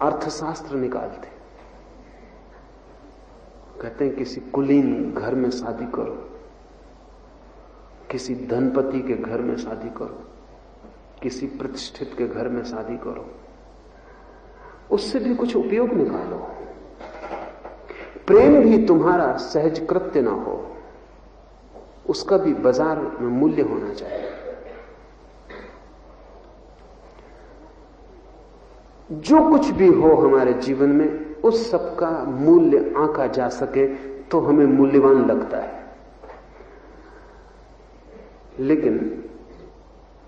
अर्थशास्त्र निकालते। कहते हैं किसी कुलीन घर में शादी करो, किसी धनपति के घर में शादी करो, किसी प्रतिष्ठित के घर में शादी करो, उससे भी कुछ उपयोग निकालो। प्रेम भी तुम्हारा सहज कृत्य ना हो, उसका भी बाजार में मूल्य होना चाहिए। जो कुछ भी हो हमारे जीवन में, उस सब का मूल्य आंका जा सके तो हमें मूल्यवान लगता है। लेकिन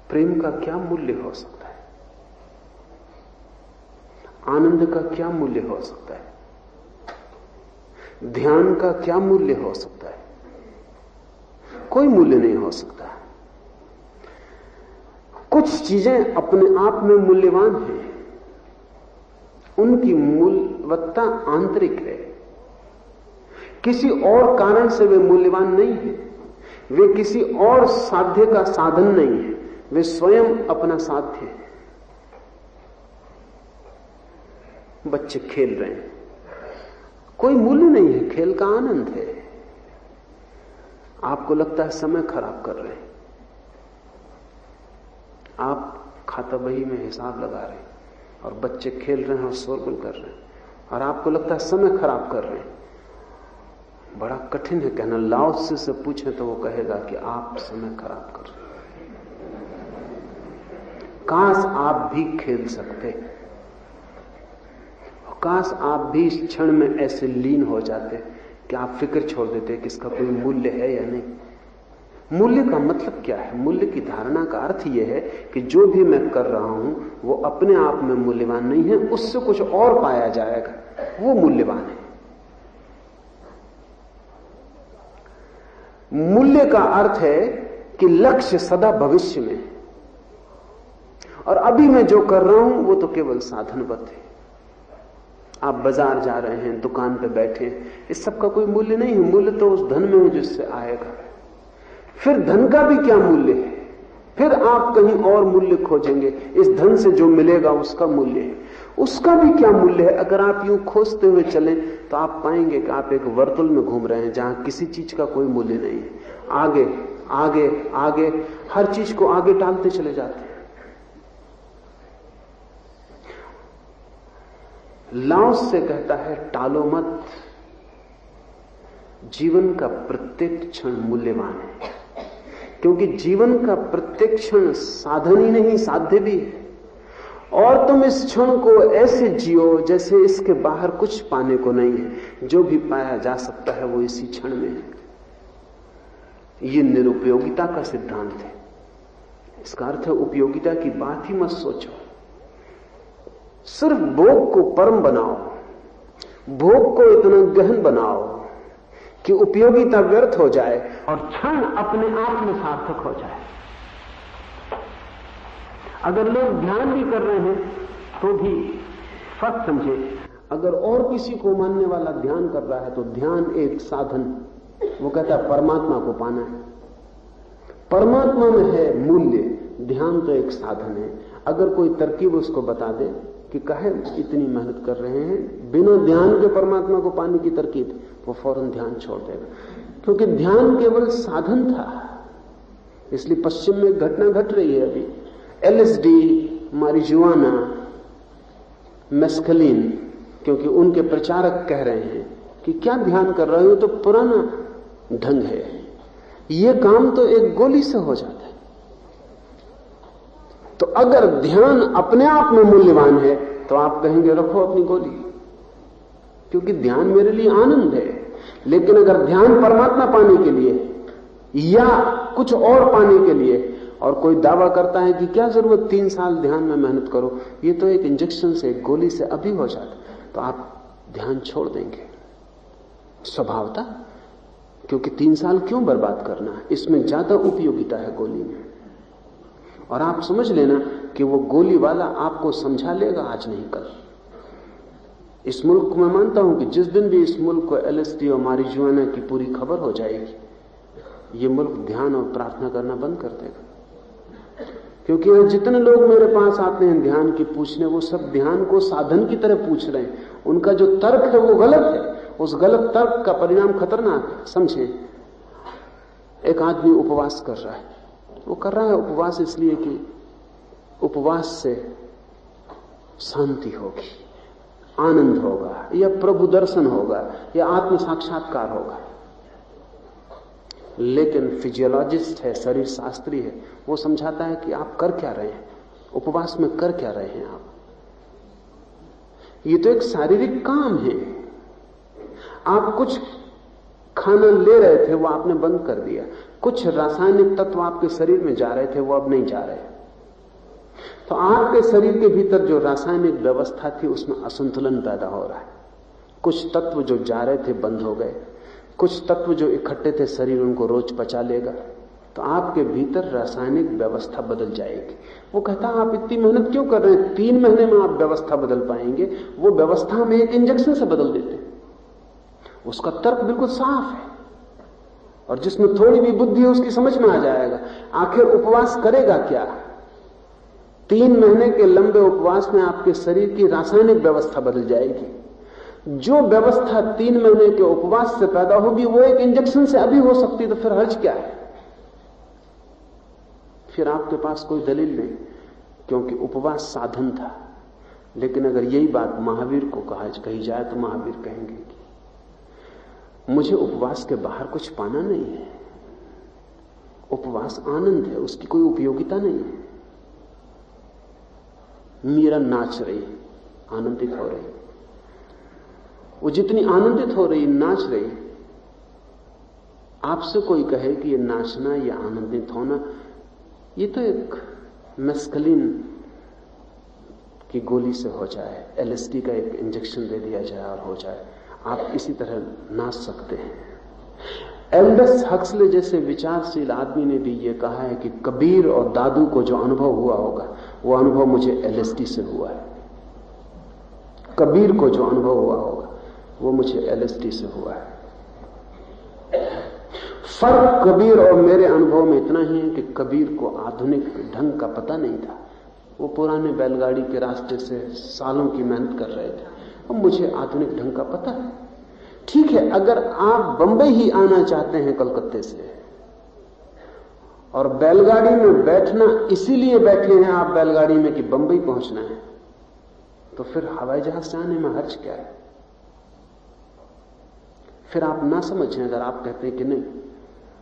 प्रेम का क्या मूल्य हो सकता है? आनंद का क्या मूल्य हो सकता है? ध्यान का क्या मूल्य हो सकता है? कोई मूल्य नहीं हो सकता। कुछ चीजें अपने आप में मूल्यवान हैं, उनकी मूल्यवत्ता आंतरिक है, किसी और कारण से वे मूल्यवान नहीं है। वे किसी और साध्य का साधन नहीं है, वे स्वयं अपना साध्य है। बच्चे खेल रहे हैं, कोई मूल्य नहीं है, खेल का आनंद है। आपको लगता है समय खराब कर रहे हैं, आप खाता बही में हिसाब लगा रहे हैं और बच्चे खेल रहे हैं और शोरगुल कर रहे हैं, और आपको लगता है समय खराब कर रहे हैं। बड़ा कठिन है कहना। लाओ से पूछे तो वो कहेगा कि आप समय खराब कर रहे हैं। काश आप भी खेल सकते, काश आप भी इस क्षण में ऐसे लीन हो जाते कि आप फिक्र छोड़ देते कि इसका कोई मूल्य है या नहीं। मूल्य का मतलब क्या है? मूल्य की धारणा का अर्थ यह है कि जो भी मैं कर रहा हूं वो अपने आप में मूल्यवान नहीं है, उससे कुछ और पाया जाएगा, वो मूल्यवान है। मूल्य का अर्थ है कि लक्ष्य सदा भविष्य में, और अभी मैं जो कर रहा हूं वो तो केवल साधनवत है। आप बाजार जा रहे हैं, दुकान पे बैठे हैं, इस सब का कोई मूल्य नहीं है। मूल्य तो उस धन में है जिससे आएगा। फिर धन का भी क्या मूल्य है? फिर आप कहीं और मूल्य खोजेंगे, इस धन से जो मिलेगा उसका मूल्य है। उसका भी क्या मूल्य है? अगर आप यूं खोजते हुए चलें तो आप पाएंगे कि आप एक वर्तुल में घूम रहे हैं जहां किसी चीज का कोई मूल्य नहीं है। आगे आगे आगे हर चीज को आगे टालते चले जाते हैं। लाओस से कहता है टालो मत, जीवन का प्रत्येक क्षण मूल्यवान है, क्योंकि जीवन का प्रत्येक क्षण साधन ही नहीं साध्य भी है। और तुम इस क्षण को ऐसे जियो जैसे इसके बाहर कुछ पाने को नहीं है। जो भी पाया जा सकता है वो इसी क्षण में है। ये निरुपयोगिता का सिद्धांत है। इसका अर्थ है उपयोगिता की बात ही मत सोचो, सिर्फ भोग को परम बनाओ, भोग को इतना गहन बनाओ कि उपयोगिता व्यर्थ हो जाए और क्षण अपने आप में सार्थक हो जाए। अगर लोग ध्यान भी कर रहे हैं तो भी फर्क समझे, अगर और किसी को मानने वाला ध्यान कर रहा है तो ध्यान एक साधन, वो कहता है परमात्मा को पाना है। परमात्मा में है मूल्य, ध्यान तो एक साधन है। अगर कोई तरकीब उसको बता दे कि काहे इतनी मेहनत कर रहे हैं बिना ध्यान के परमात्मा को पाने की तरकीब, वो फौरन ध्यान छोड़ देगा, क्योंकि ध्यान केवल साधन था। इसलिए पश्चिम में घटना घट रही है अभी, एलएसडी, मारिजुआना, मेस्कलिन, क्योंकि उनके प्रचारक कह रहे हैं कि क्या ध्यान कर रहे हो, तो पुराना ढंग है, ये काम तो एक गोली से हो जाता है। तो अगर ध्यान अपने आप में मूल्यवान है तो आप कहेंगे रखो अपनी गोली, क्योंकि ध्यान मेरे लिए आनंद है। लेकिन अगर ध्यान परमात्मा पाने के लिए या कुछ और पाने के लिए, और कोई दावा करता है कि क्या जरूरत 3 साल ध्यान में मेहनत करो, ये तो एक इंजेक्शन से, एक गोली से अभी हो जाता, तो आप ध्यान छोड़ देंगे स्वभावतः, क्योंकि 3 साल क्यों बर्बाद करना है, इसमें ज्यादा उपयोगिता है गोली में। और आप समझ लेना कि वो गोली वाला आपको समझा लेगा आज नहीं कल। इस मुल्क में मानता हूं कि जिस दिन भी इस मुल्क को एलएसडी और मारिजुआना की पूरी खबर हो जाएगी, ये मुल्क ध्यान और प्रार्थना करना बंद कर देगा। क्योंकि जितने लोग मेरे पास आते हैं ध्यान की पूछने, वो सब ध्यान को साधन की तरह पूछ रहे हैं। उनका जो तर्क है वो गलत है, उस गलत तर्क का परिणाम खतरनाक। समझे, एक आदमी उपवास कर रहा है, वो कर रहा है उपवास इसलिए कि उपवास से शांति होगी, आनंद होगा, या प्रभु दर्शन होगा, या आत्म साक्षात्कार होगा। लेकिन फिजियोलॉजिस्ट है, शरीर शास्त्री है, वो समझाता है कि आप कर क्या रहे हैं, उपवास में कर क्या रहे हैं आप। ये तो एक शारीरिक काम है। आप कुछ खाना ले रहे थे, वो आपने बंद कर दिया, कुछ रासायनिक तत्व आपके शरीर में जा रहे थे, वो अब नहीं जा रहे। तो आपके शरीर के भीतर जो रासायनिक व्यवस्था थी उसमें असंतुलन पैदा हो रहा है। कुछ तत्व जो जा रहे थे बंद हो गए, कुछ तत्व जो इकट्ठे थे शरीर उनको रोज पचा लेगा, तो आपके भीतर रासायनिक व्यवस्था बदल जाएगी। वो कहता है आप इतनी मेहनत क्यों कर रहे हैं, 3 महीने में आप व्यवस्था बदल पाएंगे। वो व्यवस्था हम एक इंजेक्शन से बदल देते हैं। उसका तर्क बिल्कुल साफ है, और जिसमें थोड़ी भी बुद्धि है उसकी समझ में आ जाएगा। आखिर उपवास करेगा क्या? 3 महीने के लंबे उपवास में आपके शरीर की रासायनिक व्यवस्था बदल जाएगी। जो व्यवस्था 3 महीने के उपवास से पैदा होगी वो एक इंजेक्शन से अभी हो सकती, तो फिर हर्ज क्या है? फिर आपके पास कोई दलील नहीं, क्योंकि उपवास साधन था। लेकिन अगर यही बात महावीर को कही जाए तो महावीर कहेंगे कि मुझे उपवास के बाहर कुछ पाना नहीं है। उपवास आनंद है, उसकी कोई उपयोगिता नहीं है। मीरा नाच रही, आनंदित हो रही, वो जितनी आनंदित हो रही, नाच रही। आपसे कोई कहे कि ये नाचना या आनंदित होना ये तो एक मेस्कलिन की गोली से हो जाए, एलएसडी का एक इंजेक्शन दे दिया जाए और हो जाए, आप इसी तरह नाच सकते हैं। एल्डस हक्सले जैसे विचारशील आदमी ने भी ये कहा है कि कबीर और दादू को जो अनुभव हुआ होगा वो अनुभव मुझे एलएसडी से हुआ है। कबीर को जो अनुभव हुआ होगा वो मुझे एलएसडी से हुआ है। फर्क कबीर और मेरे अनुभव में इतना ही है कि कबीर को आधुनिक ढंग का पता नहीं था। वो पुराने बैलगाड़ी के रास्ते से सालों की मेहनत कर रहे थे, और मुझे आधुनिक ढंग का पता है। ठीक है, अगर आप बंबई ही आना चाहते हैं कलकत्ते से, और बैलगाड़ी में बैठना इसीलिए बैठे हैं आप बैलगाड़ी में कि बंबई पहुंचना है, तो फिर हवाई जहाज से आने में हर्ज क्या है? फिर आप ना समझें अगर आप कहते हैं कि नहीं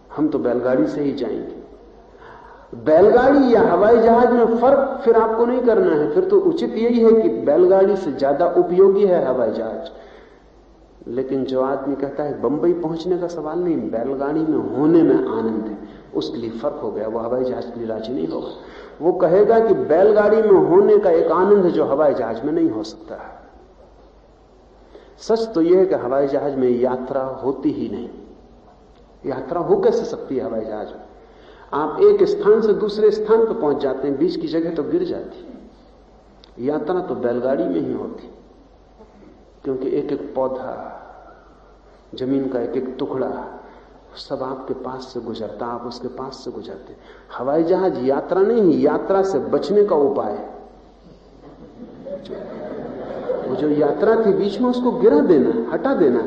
हम तो बैलगाड़ी से ही जाएंगे। बैलगाड़ी या हवाई जहाज में फर्क फिर आपको नहीं करना है। फिर तो उचित यही है कि बैलगाड़ी से ज्यादा उपयोगी है हवाई जहाज। लेकिन जो आदमी कहता है बंबई पहुंचने का सवाल नहीं, बैलगाड़ी में होने में आनंद है, उसके लिए फर्क हो गया। वो हवाई जहाज के लिए राजी नहीं होगा। वो कहेगा कि बैलगाड़ी में होने का एक आनंद है जो हवाई जहाज में नहीं हो सकता है। सच तो यह है कि हवाई जहाज में यात्रा होती ही नहीं। यात्रा हो कैसे सकती है हवाई जहाज में? आप एक स्थान से दूसरे स्थान पर पहुंच जाते हैं, बीच की जगह तो गिर जाती। यात्रा तो बैलगाड़ी में ही होती, क्योंकि एक एक पौधा, जमीन का एक एक टुकड़ा सब आपके पास से गुजरता, आप उसके पास से गुजरते। हवाई जहाज यात्रा नहीं, यात्रा से बचने का उपाय है। वो जो यात्रा थी बीच में उसको गिरा देना, हटा देना।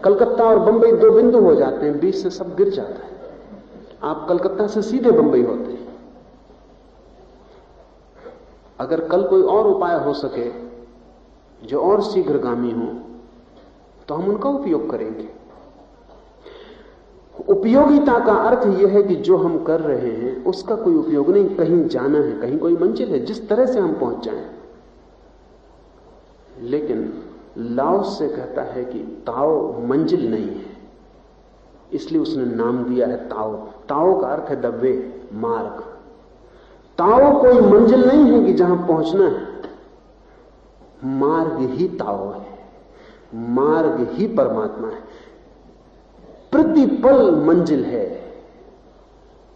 कलकत्ता और बंबई 2 बिंदु हो जाते हैं, बीच से सब गिर जाता है। आप कलकत्ता से सीधे बंबई होते हैं। अगर कल कोई और उपाय हो सके जो और शीघ्रगामी हो तो हम उनका उपयोग करेंगे। उपयोगिता का अर्थ यह है कि जो हम कर रहे हैं उसका कोई उपयोग नहीं, कहीं जाना है, कहीं कोई मंजिल है, जिस तरह से हम पहुंच जाएं। लेकिन लाओ से कहता है कि ताओ मंजिल नहीं है, इसलिए उसने नाम दिया है ताओ। ताओ का अर्थ है द वे, मार्ग। ताओ कोई मंजिल नहीं है कि जहां पहुंचना है, मार्ग ही ताओ है, मार्ग ही परमात्मा है। प्रतिपल मंजिल है,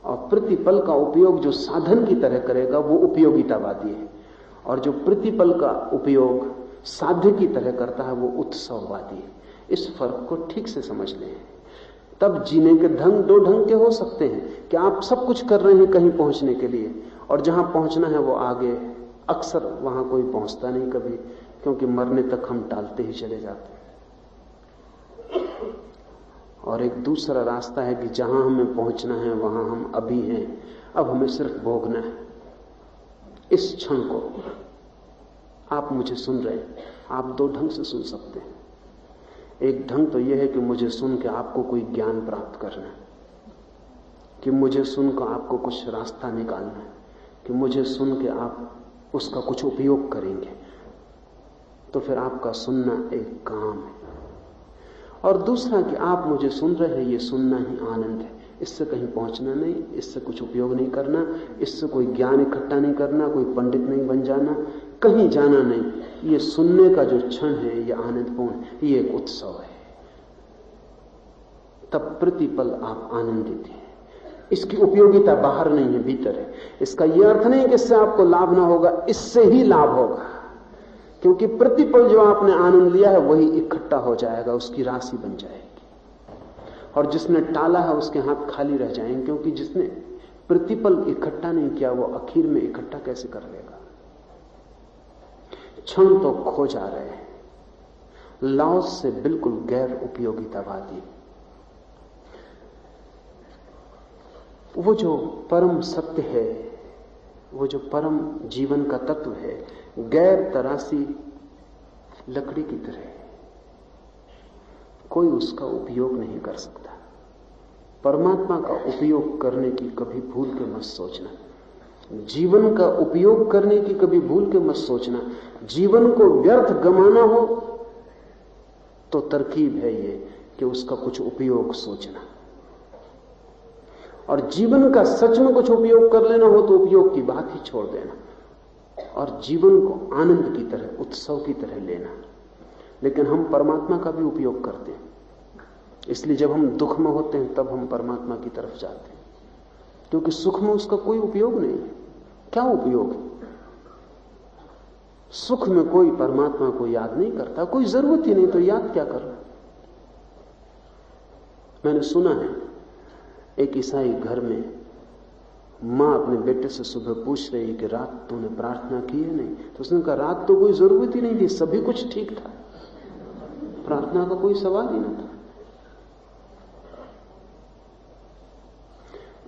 और प्रतिपल का उपयोग जो साधन की तरह करेगा वो उपयोगितावादी है, और जो प्रतिपल का उपयोग साध्य की तरह करता है वो उत्सववादी है। इस फर्क को ठीक से समझ लें, तब जीने के ढंग 2 ढंग के हो सकते हैं कि आप सब कुछ कर रहे हैं कहीं पहुंचने के लिए, और जहां पहुंचना है वो आगे, अक्सर वहां कोई पहुंचता नहीं कभी, क्योंकि मरने तक हम टालते ही चले जाते हैं। और एक दूसरा रास्ता है कि जहां हमें पहुंचना है वहां हम अभी हैं, अब हमें सिर्फ भोगना है इस क्षण को। आप मुझे सुन रहे हैं, आप 2 ढंग से सुन सकते हैं। एक ढंग तो यह है कि मुझे सुन के आपको कोई ज्ञान प्राप्त करना है, कि मुझे सुनकर आपको कुछ रास्ता निकालना है, कि मुझे सुन के आप उसका कुछ उपयोग करेंगे, तो फिर आपका सुनना एक काम है। और दूसरा कि आप मुझे सुन रहे हैं, ये सुनना ही आनंद है, इससे कहीं पहुंचना नहीं, इससे कुछ उपयोग नहीं करना, इससे कोई ज्ञान इकट्ठा नहीं करना, कोई पंडित नहीं बन जाना, कहीं जाना नहीं। ये सुनने का जो क्षण है ये आनंदपूर्ण, ये एक उत्सव है। तब प्रतिपल आप आनंदित हैं। इसकी उपयोगिता बाहर नहीं है, भीतर है। इसका यह अर्थ नहीं कि इससे आपको लाभ ना होगा, इससे ही लाभ होगा, क्योंकि प्रतिपल जो आपने आनंद लिया है वही इकट्ठा हो जाएगा, उसकी राशि बन जाएगी। और जिसने टाला है उसके हाथ खाली रह जाएंगे, क्योंकि जिसने प्रतिपल इकट्ठा नहीं किया वो आखिर में इकट्ठा कैसे कर लेगा। क्षण तो खो जा रहे हैं। लाओस से बिल्कुल गैर उपयोगितावादी, वो जो परम सत्य है, वो जो परम जीवन का तत्व है, गैर तरासी लकड़ी की तरह है, कोई उसका उपयोग नहीं कर सकता। परमात्मा का उपयोग करने की कभी भूल के मत सोचना, जीवन का उपयोग करने की कभी भूल के मत सोचना। जीवन को व्यर्थ गंवाना हो तो तरकीब है ये कि उसका कुछ उपयोग सोचना, और जीवन का सच में कुछ उपयोग कर लेना हो तो उपयोग की बात ही छोड़ देना, और जीवन को आनंद की तरह, उत्सव की तरह लेना। लेकिन हम परमात्मा का भी उपयोग करते हैं, इसलिए जब हम दुख में होते हैं तब हम परमात्मा की तरफ जाते हैं, क्योंकि सुख में उसका कोई उपयोग नहीं है। क्या उपयोग है? सुख में कोई परमात्मा को याद नहीं करता, कोई जरूरत ही नहीं, तो याद क्या करना। मैंने सुना है एक ईसाई घर में मां अपने बेटे से सुबह पूछ रही कि रात तूने प्रार्थना की है नहीं? तो उसने कहा रात तो कोई जरूरत ही नहीं थी, सभी कुछ ठीक था, प्रार्थना का कोई सवाल ही ना था।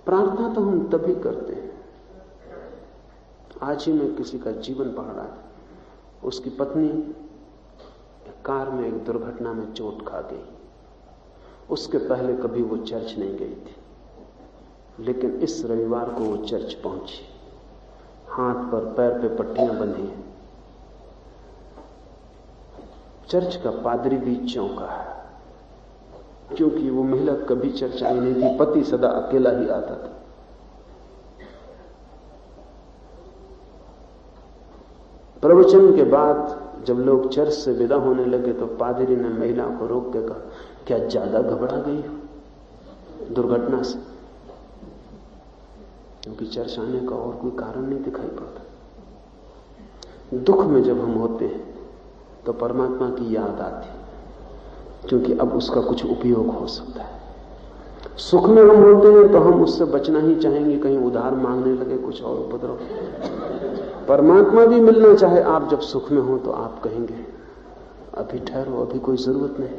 प्रार्थना तो हम तभी करते हैं। आज ही मैं किसी का जीवन पढ़ रहा था, उसकी पत्नी कार में एक दुर्घटना में चोट खा गई। उसके पहले कभी वो चर्च नहीं गई थी, लेकिन इस रविवार को वो चर्च पहुंची। हाथ पर पैर पे पट्टियां बंधी हैं। चर्च का पादरी भी चौंका है, क्योंकि वो महिला कभी चर्च आई नहीं थी, पति सदा अकेला ही आता था। प्रवचन के बाद जब लोग चर्च से विदा होने लगे तो पादरी ने महिला को रोक के कहा, क्या ज्यादा घबरा गई हो दुर्घटना से? क्योंकि चर्च आने का और कोई कारण नहीं दिखाई पड़ता। दुख में जब हम होते हैं तो परमात्मा की याद आती, क्योंकि अब उसका कुछ उपयोग हो सकता है। सुख में हम होते हैं तो हम उससे बचना ही चाहेंगे, कहीं उधार मांगने लगे, कुछ और उपद्रव। परमात्मा भी मिलना चाहे आप जब सुख में हो तो आप कहेंगे अभी ठहरो, अभी कोई जरूरत नहीं।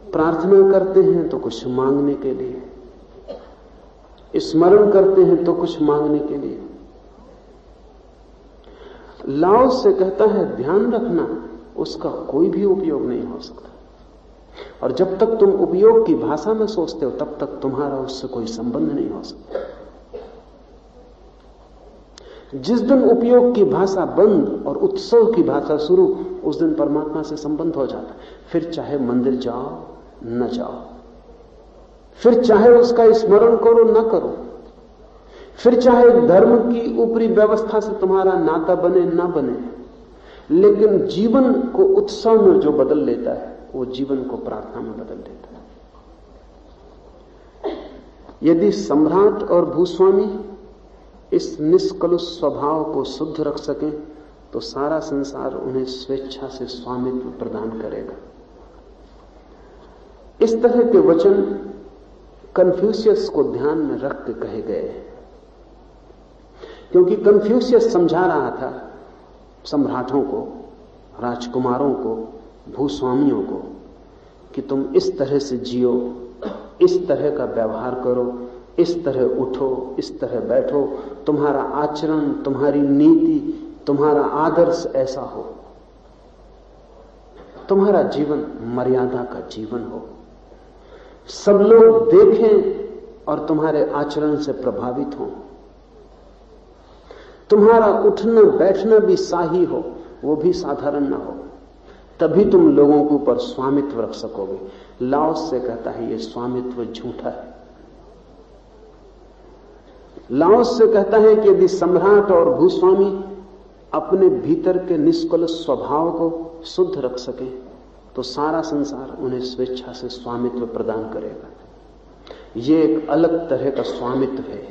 प्रार्थना करते हैं तो कुछ मांगने के लिए, स्मरण करते हैं तो कुछ मांगने के लिए। लाओस से कहता है ध्यान रखना, उसका कोई भी उपयोग नहीं हो सकता। और जब तक तुम उपयोग की भाषा में सोचते हो तब तक तुम्हारा उससे कोई संबंध नहीं हो सकता। जिस दिन उपयोग की भाषा बंद और उत्सव की भाषा शुरू, उस दिन परमात्मा से संबंध हो जाता। फिर चाहे मंदिर जाओ न जाओ, फिर चाहे उसका स्मरण करो न करो, फिर चाहे धर्म की ऊपरी व्यवस्था से तुम्हारा नाता बने ना बने, लेकिन जीवन को उत्सव में जो बदल लेता है वो जीवन को प्रार्थना में बदल देता है। यदि सम्राट और भूस्वामी इस निष्कलुष स्वभाव को शुद्ध रख सकें तो सारा संसार उन्हें स्वेच्छा से स्वामित्व प्रदान करेगा। इस तरह के वचन कन्फ्यूशियस को ध्यान में रख के कहे गए, क्योंकि कन्फ्यूशियस समझा रहा था सम्राटों को, राजकुमारों को, भूस्वामियों को कि तुम इस तरह से जियो, इस तरह का व्यवहार करो, इस तरह उठो, इस तरह बैठो, तुम्हारा आचरण, तुम्हारी नीति, तुम्हारा आदर्श ऐसा हो, तुम्हारा जीवन मर्यादा का जीवन हो, सब लोग देखें और तुम्हारे आचरण से प्रभावित हों, तुम्हारा उठना बैठना भी शाही हो, वो भी साधारण ना हो, तभी तुम लोगों के ऊपर स्वामित्व रख सकोगे। लाओस से कहता है ये स्वामित्व झूठा है। लाओस से कहता है कि यदि सम्राट और भूस्वामी अपने भीतर के निष्कलुष स्वभाव को शुद्ध रख सके तो सारा संसार उन्हें स्वेच्छा से स्वामित्व प्रदान करेगा। ये एक अलग तरह का स्वामित्व है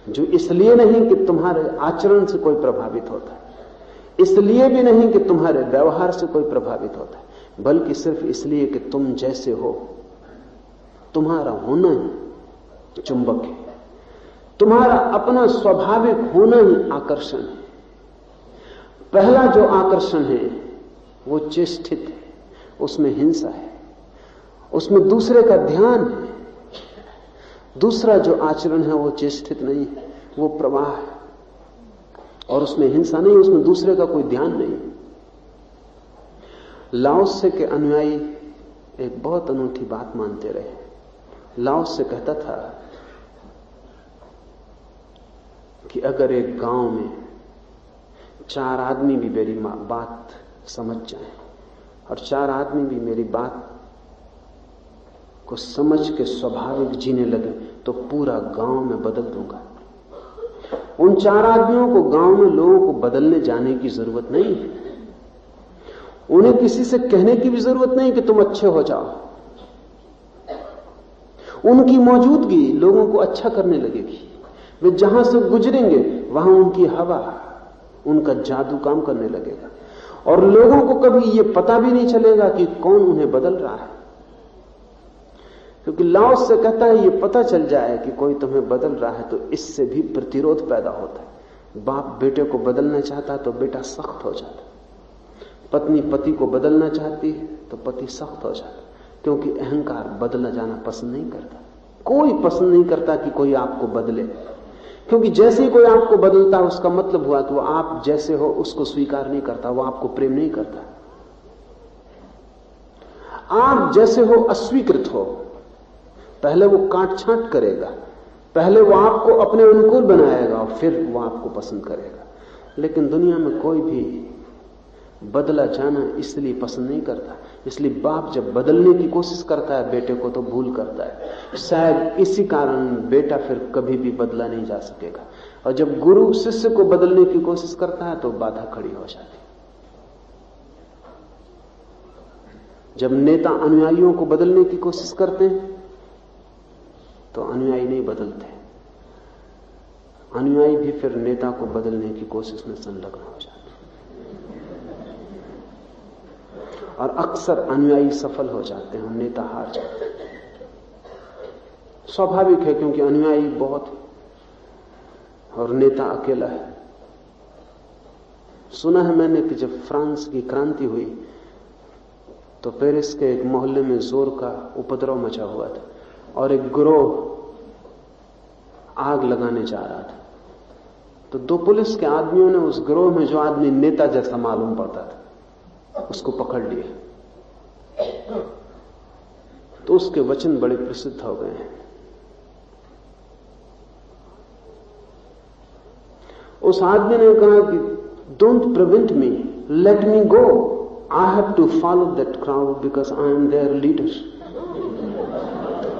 जो इसलिए नहीं कि तुम्हारे आचरण से कोई प्रभावित होता है, इसलिए भी नहीं कि तुम्हारे व्यवहार से कोई प्रभावित होता है, बल्कि सिर्फ इसलिए कि तुम जैसे हो। तुम्हारा होना ही चुंबक है, तुम्हारा अपना स्वाभाविक होना ही आकर्षण है। पहला जो आकर्षण है वो चेष्टित है, उसमें हिंसा है, उसमें दूसरे का ध्यान है। दूसरा जो आचरण है वो चेष्टित नहीं है, वो प्रवाह है और उसमें हिंसा नहीं, उसमें दूसरे का कोई ध्यान नहीं। लाओसे के अनुयायी एक बहुत अनूठी बात मानते रहे। लाओसे कहता था कि अगर एक गांव में 4 आदमी भी मेरी बात समझ जाएं और 4 आदमी भी मेरी बात को समझ के स्वाभाविक जीने लगे तो पूरा गांव में बदल दूंगा। उन 4 आदमियों को गांव में लोगों को बदलने जाने की जरूरत नहीं है, उन्हें किसी से कहने की भी जरूरत नहीं कि तुम अच्छे हो जाओ। उनकी मौजूदगी लोगों को अच्छा करने लगेगी। वे जहां से गुजरेंगे वहां उनकी हवा, उनका जादू काम करने लगेगा और लोगों को कभी यह पता भी नहीं चलेगा कि कौन उन्हें बदल रहा है। क्योंकि लाओस से कहता है ये पता चल जाए कि कोई तुम्हें बदल रहा है तो इससे भी प्रतिरोध पैदा होता है। बाप बेटे को बदलना चाहता तो बेटा सख्त हो जाता, पत्नी पति को बदलना चाहती है तो पति सख्त हो जाता, क्योंकि अहंकार बदला जाना पसंद नहीं करता। कोई पसंद नहीं करता कि कोई आपको बदले, क्योंकि जैसे ही कोई आपको बदलता है उसका मतलब हुआ कि वो आप जैसे हो उसको स्वीकार नहीं करता, वो आपको प्रेम नहीं करता। आप जैसे हो अस्वीकृत हो, पहले वो काट छांट करेगा, पहले वो आपको अपने अनुकूल बनाएगा और फिर वो आपको पसंद करेगा। लेकिन दुनिया में कोई भी बदला जाना इसलिए पसंद नहीं करता। इसलिए बाप जब बदलने की कोशिश करता है बेटे को तो भूल करता है। शायद इसी कारण बेटा फिर कभी भी बदला नहीं जा सकेगा। और जब गुरु शिष्य को बदलने की कोशिश करता है तो बाधा खड़ी हो जाती है। जब नेता अनुयायियों को बदलने की कोशिश करते हैं तो अनुयायी नहीं बदलते, अनुयायी भी फिर नेता को बदलने की कोशिश में संलग्न हो जाते और अक्सर अनुयायी सफल हो जाते हैं और नेता हार जाते हैं। स्वाभाविक है, क्योंकि अनुयायी बहुत है और नेता अकेला है। सुना है मैंने कि जब फ्रांस की क्रांति हुई तो पेरिस के एक मोहल्ले में जोर का उपद्रव मचा हुआ था और एक गिरोह आग लगाने जा रहा था। तो 2 पुलिस के आदमियों ने उस गिरोह में जो आदमी नेता जैसा मालूम पड़ता था उसको पकड़ लिया। तो उसके वचन बड़े प्रसिद्ध हो गए हैं। उस आदमी ने कहा कि don't prevent me, let me go, I have to follow that crowd because I am their leader.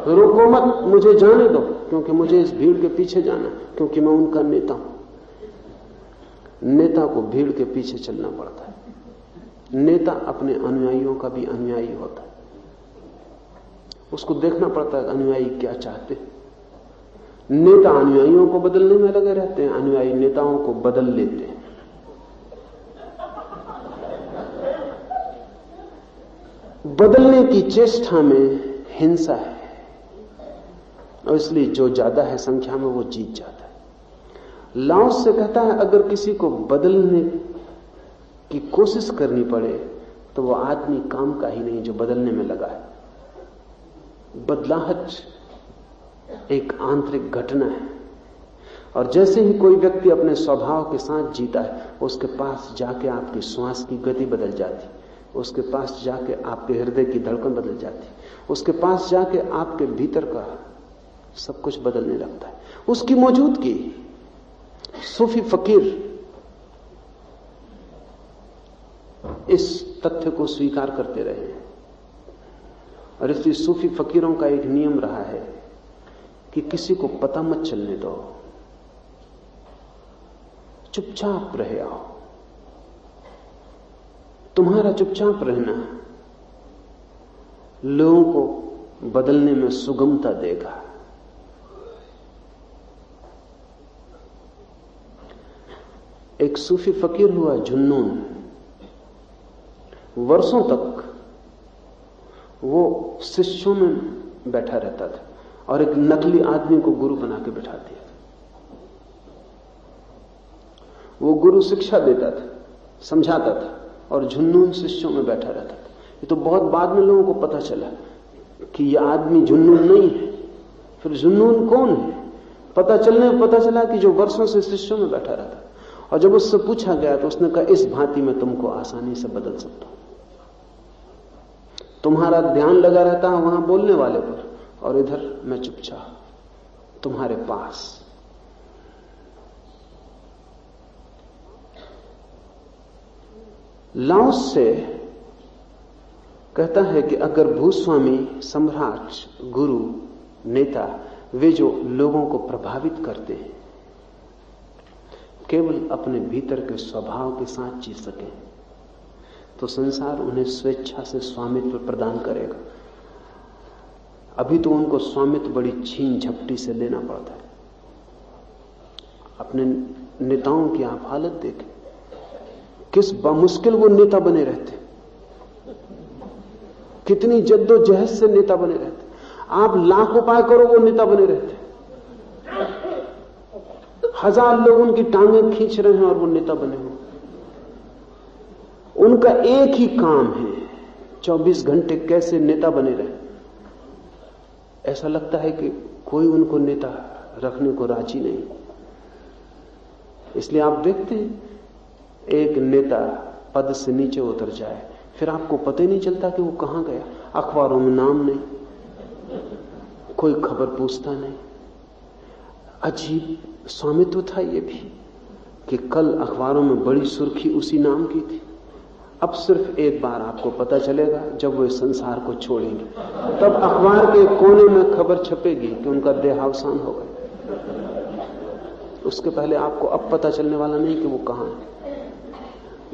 रोको मत, मुझे जाने दो, क्योंकि मुझे इस भीड़ के पीछे जाना, क्योंकि मैं उनका नेता हूं। नेता को भीड़ के पीछे चलना पड़ता है। नेता अपने अनुयायियों का भी अनुयायी होता है, उसको देखना पड़ता है अनुयायी क्या चाहते हैं। नेता अनुयायियों को बदलने में लगे रहते हैं, अनुयायी नेताओं को बदल लेते हैं। बदलने की चेष्टा में हिंसा है और इसलिए जो ज्यादा है संख्या में वो जीत जाता है। लाओस से कहता है अगर किसी को बदलने की कोशिश करनी पड़े तो वो आदमी काम का ही नहीं जो बदलने में लगा है। बदलाहट एक आंतरिक घटना है और जैसे ही कोई व्यक्ति अपने स्वभाव के साथ जीता है उसके पास जाके आपकी श्वास की गति बदल जाती, उसके पास जाके आपके हृदय की धड़कन बदल जाती, उसके पास जाके आपके भीतर का सब कुछ बदलने लगता है। उसकी मौजूदगी। सूफी फकीर इस तथ्य को स्वीकार करते रहे। और इसलिए सूफी फकीरों का एक नियम रहा है कि किसी को पता मत चलने दो, चुपचाप रहे आओ। तुम्हारा चुपचाप रहना लोगों को बदलने में सुगमता देगा। एक सूफी फकीर हुआ जुन्नून, वर्षों तक वो शिष्यों में बैठा रहता था और एक नकली आदमी को गुरु बना के बैठा दिया। वो गुरु शिक्षा देता था, समझाता था, और जुन्नून शिष्यों में बैठा रहता था। ये तो बहुत बाद में लोगों को पता चला कि ये आदमी जुन्नून नहीं है। फिर जुन्नून कौन है? पता चलने में पता चला कि जो वर्षों से शिष्यों में बैठा रहता। और जब उससे पूछा गया तो उसने कहा, इस भांति मैं तुमको आसानी से बदल सकता हूं। तुम्हारा ध्यान लगा रहता है वहां बोलने वाले पर, और इधर मैं चुपचाप तुम्हारे पास। लाओस से कहता है कि अगर भूस्वामी, सम्राट, गुरु, नेता, वे जो लोगों को प्रभावित करते हैं, केवल अपने भीतर के स्वभाव के साथ जी सकें, तो संसार उन्हें स्वेच्छा से स्वामित्व प्रदान करेगा। अभी तो उनको स्वामित्व बड़ी छीन झपटी से लेना पड़ता है। अपने नेताओं की आप हालत देखें, किस बामुश्किल वो नेता बने रहते, कितनी जद्दोजहद से नेता बने रहते। आप लाख उपाय करो वो नेता बने रहते। 1000 लोग उनकी टांगें खींच रहे हैं और वो नेता बने हुए। उनका एक ही काम है 24 घंटे कैसे नेता बने रहे। ऐसा लगता है कि कोई उनको नेता रखने को राजी नहीं। इसलिए आप देखते हैं एक नेता पद से नीचे उतर जाए, फिर आपको पता ही नहीं चलता कि वो कहां गया। अखबारों में नाम नहीं, कोई खबर पूछता नहीं। अजीब स्वामित्व था ये भी कि कल अखबारों में बड़ी सुर्खी उसी नाम की थी। अब सिर्फ एक बार आपको पता चलेगा जब वो इस संसार को छोड़ेंगे, तब अखबार के कोने में खबर छपेगी कि उनका देहावसान हो गया। उसके पहले आपको अब पता चलने वाला नहीं कि वो कहां है।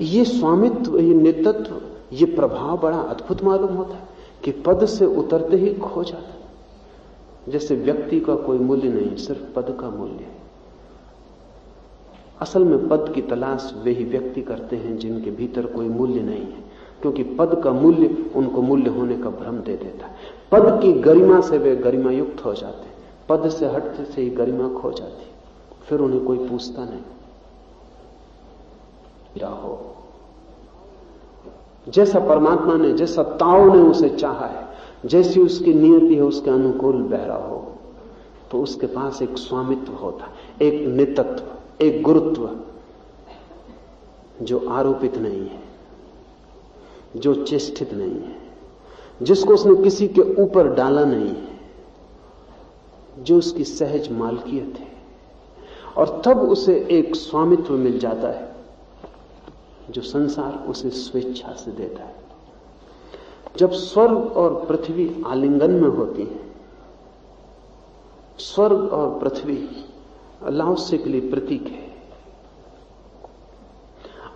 ये स्वामित्व, ये नेतृत्व, ये प्रभाव बड़ा अद्भुत मालूम होता है कि पद से उतरते ही खो जाता है। जैसे व्यक्ति का कोई मूल्य नहीं, सिर्फ पद का मूल्य है। असल में पद की तलाश वे ही व्यक्ति करते हैं जिनके भीतर कोई मूल्य नहीं है, क्योंकि पद का मूल्य उनको मूल्य होने का भ्रम दे देता है। पद की गरिमा से वे गरिमा युक्त हो जाते हैं, पद से हटते से ही गरिमा खो जाती, फिर उन्हें कोई पूछता नहीं। हो जैसा परमात्मा ने, जैसा ताओ ने उसे चाहा है, जैसी उसकी नियति है उसके अनुकूल बह रहा हो, तो उसके पास एक स्वामित्व होता है, एक नेतृत्व, एक गुरुत्व जो आरोपित नहीं है, जो चेष्टित नहीं है, जिसको उसने किसी के ऊपर डाला नहीं है, जो उसकी सहज मालकियत है। और तब उसे एक स्वामित्व मिल जाता है जो संसार उसे स्वेच्छा से देता है। जब स्वर्ग और पृथ्वी आलिंगन में होती है, स्वर्ग और पृथ्वी लाओसे के लिए प्रतीक है।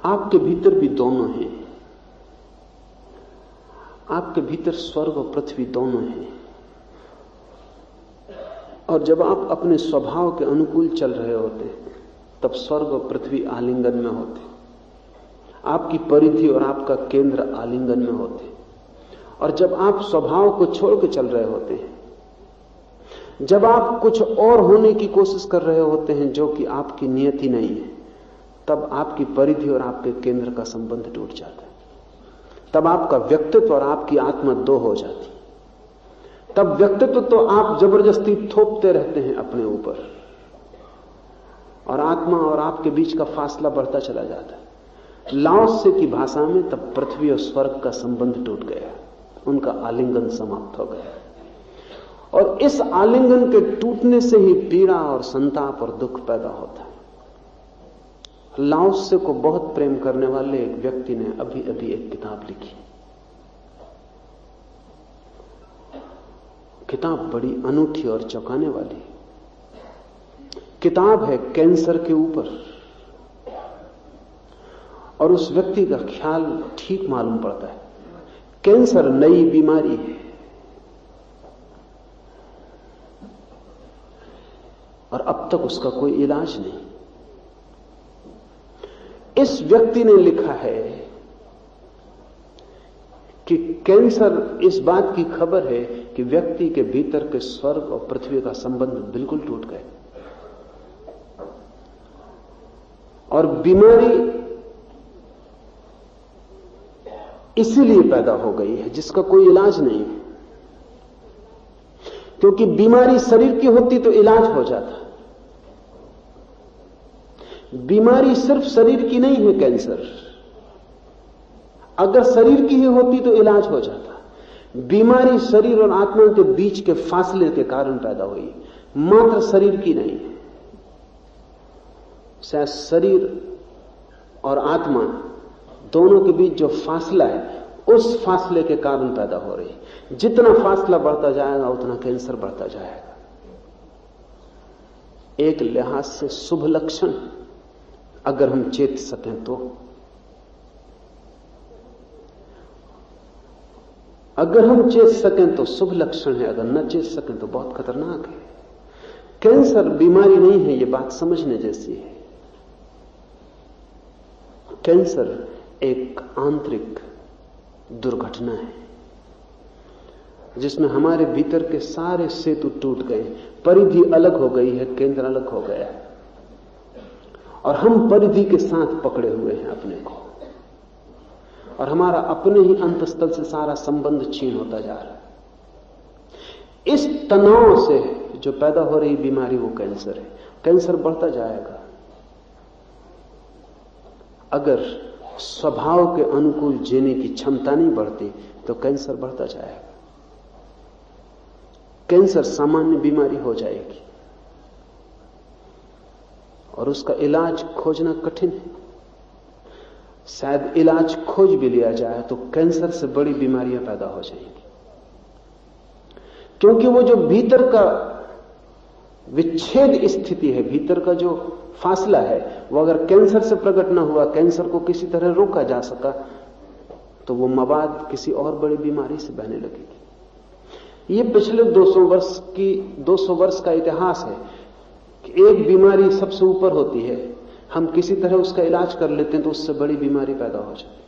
आपके भीतर भी दोनों हैं, आपके भीतर स्वर्ग और पृथ्वी दोनों हैं। और जब आप अपने स्वभाव के अनुकूल चल रहे होते तब स्वर्ग और पृथ्वी आलिंगन में होते, आपकी परिधि और आपका केंद्र आलिंगन में होते। और जब आप स्वभाव को छोड़ के चल रहे होते हैं, जब आप कुछ और होने की कोशिश कर रहे होते हैं जो कि आपकी नियति नहीं है, तब आपकी परिधि और आपके केंद्र का संबंध टूट जाता है। तब आपका व्यक्तित्व और आपकी आत्मा दो हो जाती। तब व्यक्तित्व तो आप जबरदस्ती थोपते रहते हैं अपने ऊपर, और आत्मा और आपके बीच का फासला बढ़ता चला जाता है। लाओसे की भाषा में तब पृथ्वी और स्वर्ग का संबंध टूट गया, उनका आलिंगन समाप्त हो गया। और इस आलिंगन के टूटने से ही पीड़ा और संताप और दुख पैदा होता है। लाओ त्से को बहुत प्रेम करने वाले एक व्यक्ति ने अभी अभी एक किताब लिखी। किताब बड़ी अनूठी और चौंकाने वाली किताब है कैंसर के ऊपर। और उस व्यक्ति का ख्याल ठीक मालूम पड़ता है। कैंसर नई बीमारी है और अब तक उसका कोई इलाज नहीं। इस व्यक्ति ने लिखा है कि कैंसर इस बात की खबर है कि व्यक्ति के भीतर के स्वर्ग और पृथ्वी का संबंध बिल्कुल टूट गए और बीमारी इसीलिए पैदा हो गई है जिसका कोई इलाज नहीं है। क्योंकि बीमारी शरीर की होती तो इलाज हो जाता। बीमारी सिर्फ शरीर की नहीं है कैंसर। अगर शरीर की ही होती तो इलाज हो जाता। बीमारी शरीर और आत्मा के बीच के फासले के कारण पैदा हुई, मात्र शरीर की नहीं है। शायद शरीर और आत्मा दोनों के बीच जो फासला है उस फासले के कारण पैदा हो रही है। जितना फासला बढ़ता जाएगा उतना कैंसर बढ़ता जाएगा। एक लिहाज से शुभ लक्षण अगर हम चेत सकें तो। अगर हम चेत सकें तो शुभ लक्षण है, अगर न चेत सकें तो बहुत खतरनाक है। कैंसर बीमारी नहीं है, यह बात समझने जैसी है। कैंसर एक आंतरिक दुर्घटना है जिसमें हमारे भीतर के सारे सेतु टूट गए, परिधि अलग हो गई है, केंद्र अलग हो गया है और हम परिधि के साथ पकड़े हुए हैं अपने को, और हमारा अपने ही अंतस्थल से सारा संबंध छीन होता जा रहा है। इस तनाव से जो पैदा हो रही बीमारी वो कैंसर है। कैंसर बढ़ता जाएगा अगर स्वभाव के अनुकूल जीने की क्षमता नहीं बढ़ती तो कैंसर बढ़ता जाएगा। कैंसर सामान्य बीमारी हो जाएगी और उसका इलाज खोजना कठिन है। शायद इलाज खोज भी लिया जाए तो कैंसर से बड़ी बीमारियां पैदा हो जाएंगी, क्योंकि वो जो भीतर का विच्छेद स्थिति है, भीतर का जो फासला है, वो अगर कैंसर से प्रकट ना हुआ, कैंसर को किसी तरह रोका जा सका, तो वो मवाद किसी और बड़ी बीमारी से बहने लगेगी। ये पिछले 200 वर्ष का इतिहास है कि एक बीमारी सबसे ऊपर होती है, हम किसी तरह उसका इलाज कर लेते हैं तो उससे बड़ी बीमारी पैदा हो जाती है।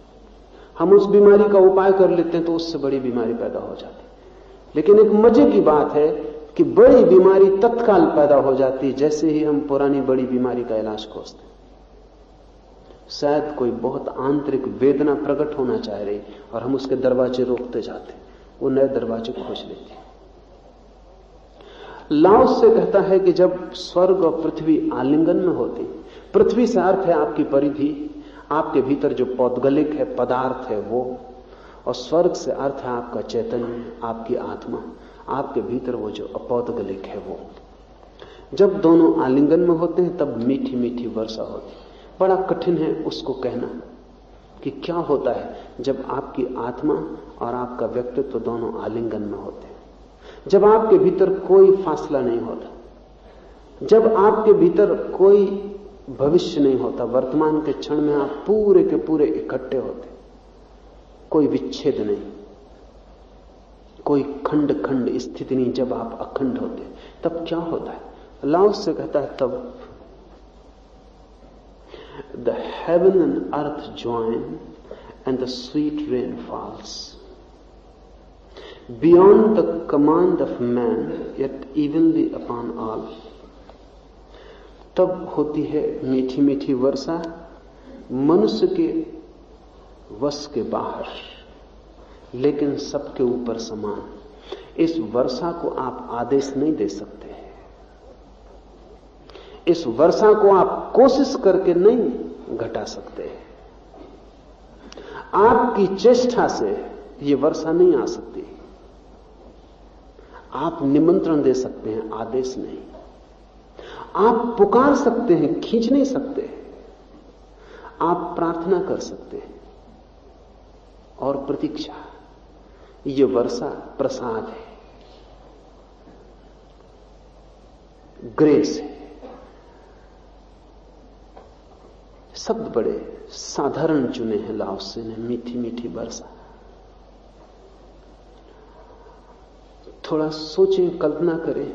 हम उस बीमारी का उपाय कर लेते हैं तो उससे बड़ी बीमारी पैदा हो जाती है। लेकिन एक मजे की बात है कि बड़ी बीमारी तत्काल पैदा हो जाती जैसे ही हम पुरानी बड़ी बीमारी का इलाज खोजते। शायद कोई बहुत आंतरिक वेदना प्रकट होना चाह रही और हम उसके दरवाजे रोकते जाते, वो नए दरवाजे खोज लेते। लाओ से कहता है कि जब स्वर्ग और पृथ्वी आलिंगन में होती, पृथ्वी से अर्थ है आपकी परिधि, आपके भीतर जो पौद्गलिक है, पदार्थ है वो, और स्वर्ग से अर्थ है आपका चैतन्य, आपकी आत्मा, आपके भीतर वो जो अपौद्गलिक है वो। जब दोनों आलिंगन में होते हैं तब मीठी मीठी वर्षा होती। बड़ा कठिन है उसको कहना कि क्या होता है जब आपकी आत्मा और आपका व्यक्तित्व दोनों आलिंगन में होते हैं, जब आपके भीतर कोई फासला नहीं होता, जब आपके भीतर कोई भविष्य नहीं होता, वर्तमान के क्षण में आप पूरे के पूरे इकट्ठे होते, कोई विच्छेद नहीं, कोई खंड खंड स्थिति नहीं, जब आप अखंड होते तब क्या होता है? लाओ से कहता है तब the heaven and earth join and the sweet rain false beyond the command of man yet evenly upon all. तब होती है मीठी मीठी वर्षा, मनुष्य के वश के बाहर लेकिन सबके ऊपर समान। इस वर्षा को आप आदेश नहीं दे सकते, इस वर्षा को आप कोशिश करके नहीं घटा सकते, आपकी चेष्टा से यह वर्षा नहीं आ सकती। आप निमंत्रण दे सकते हैं, आदेश नहीं। आप पुकार सकते हैं, खींच नहीं सकते। आप प्रार्थना कर सकते हैं और प्रतीक्षा, ये वर्षा प्रसाद है, ग्रेस है। शब्द बड़े साधारण चुने हैं लाओसे ने, मीठी मीठी वर्षा। थोड़ा सोचें, कल्पना करें,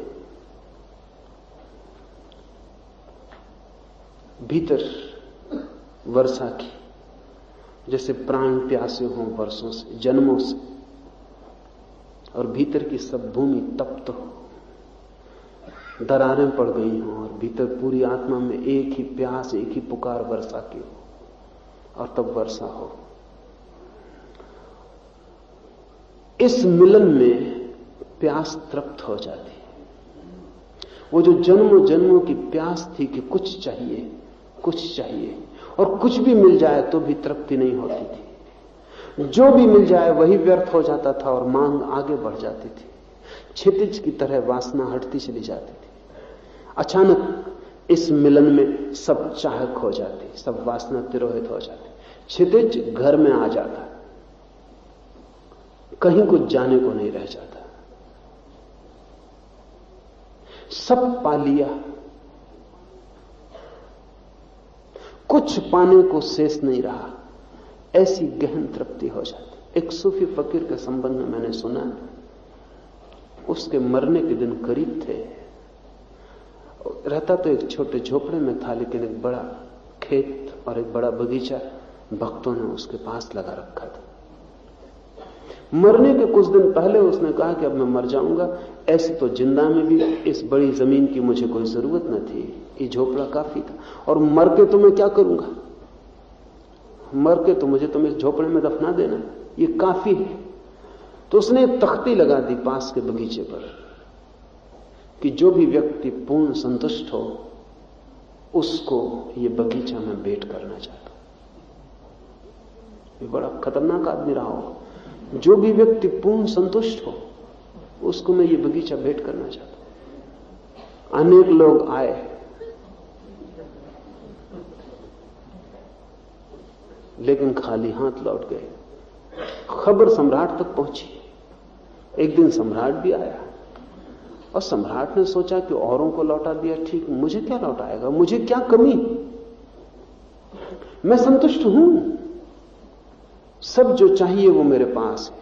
भीतर वर्षा की, जैसे प्राण प्यासे हों वर्षों से, जन्मों से, और भीतर की सब भूमि तप्त हो, दरारें पड़ गई हों, और भीतर पूरी आत्मा में एक ही प्यास, एक ही पुकार वर्षा की हो, और तब वर्षा हो। इस मिलन में प्यास तृप्त हो जाती है। वो जो जन्मों जन्मों की प्यास थी कि कुछ चाहिए, कुछ चाहिए, और कुछ भी मिल जाए तो भी तृप्ति नहीं होती थी। जो भी मिल जाए वही व्यर्थ हो जाता था और मांग आगे बढ़ जाती थी। क्षितिज की तरह वासना हटती चली जाती थी। अचानक इस मिलन में सब चाह खो जाती, सब वासना तिरोहित हो जाती। क्षितिज घर में आ जाता, कहीं कुछ जाने को नहीं रह जाता, सब पा लिया, कुछ पाने को शेष नहीं रहा। ऐसी गहन तृप्ति हो जाती। एक सूफी फकीर के संबंध में मैंने सुना, उसके मरने के दिन करीब थे, रहता तो एक छोटे झोपड़े में था, लेकिन एक बड़ा खेत और एक बड़ा बगीचा भक्तों ने उसके पास लगा रखा था। मरने के कुछ दिन पहले उसने कहा कि अब मैं मर जाऊंगा, ऐसे तो जिंदा में भी इस बड़ी जमीन की मुझे कोई जरूरत न थी, ये झोपड़ा काफी था, और मर के तो मैं क्या करूंगा, मर के तो मुझे तुम इस झोपड़े में दफना देना, ये काफी है। तो उसने एक तख्ती लगा दी पास के बगीचे पर कि जो भी व्यक्ति पूर्ण संतुष्ट हो उसको ये बगीचा में भेंट करना चाहता हूं। ये बड़ा खतरनाक आदमी रहा हो। जो भी व्यक्ति पूर्ण संतुष्ट हो उसको मैं ये बगीचा भेंट करना चाहता हूं। अनेक लोग आए, लेकिन खाली हाथ लौट गए। खबर सम्राट तक पहुंची। एक दिन सम्राट भी आया, और सम्राट ने सोचा कि औरों को लौटा दिया ठीक, मुझे क्या लौटाएगा, मुझे क्या कमी, मैं संतुष्ट हूं, सब जो चाहिए वो मेरे पास है।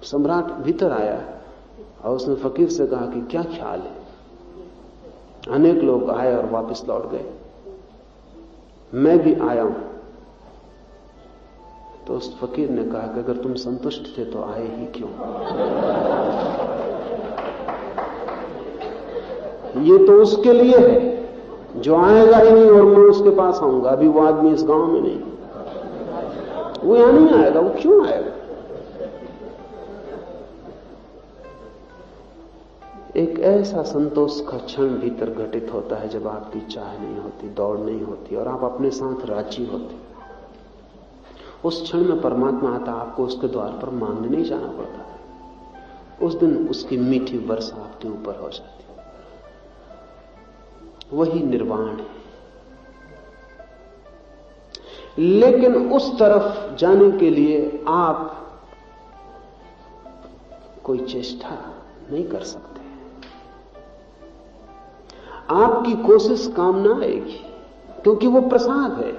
सम्राट भीतर आया और उसने फकीर से कहा कि क्या ख्याल है। अनेक लोग आए और वापस लौट गए, मैं भी आया हूं। तो उस फकीर ने कहा कि अगर तुम संतुष्ट थे तो आए ही क्यों, ये तो उसके लिए है जो आएगा ही नहीं और मैं उसके पास आऊंगा। अभी वो आदमी इस गांव में नहीं, वो यहां नहीं आएगा, वो क्यों आएगा। एक ऐसा संतोष का क्षण भीतर घटित होता है जब आपकी चाह नहीं होती, दौड़ नहीं होती, और आप अपने साथ राजी होते। उस क्षण में परमात्मा आता, आपको उसके द्वार पर मांगने नहीं जाना पड़ता। उस दिन उसकी मीठी वर्षा आपके ऊपर हो जाती। वही निर्वाण है। लेकिन उस तरफ जाने के लिए आप कोई चेष्टा नहीं कर सकते। आपकी कोशिश काम ना आएगी, क्योंकि वो प्रसाद है।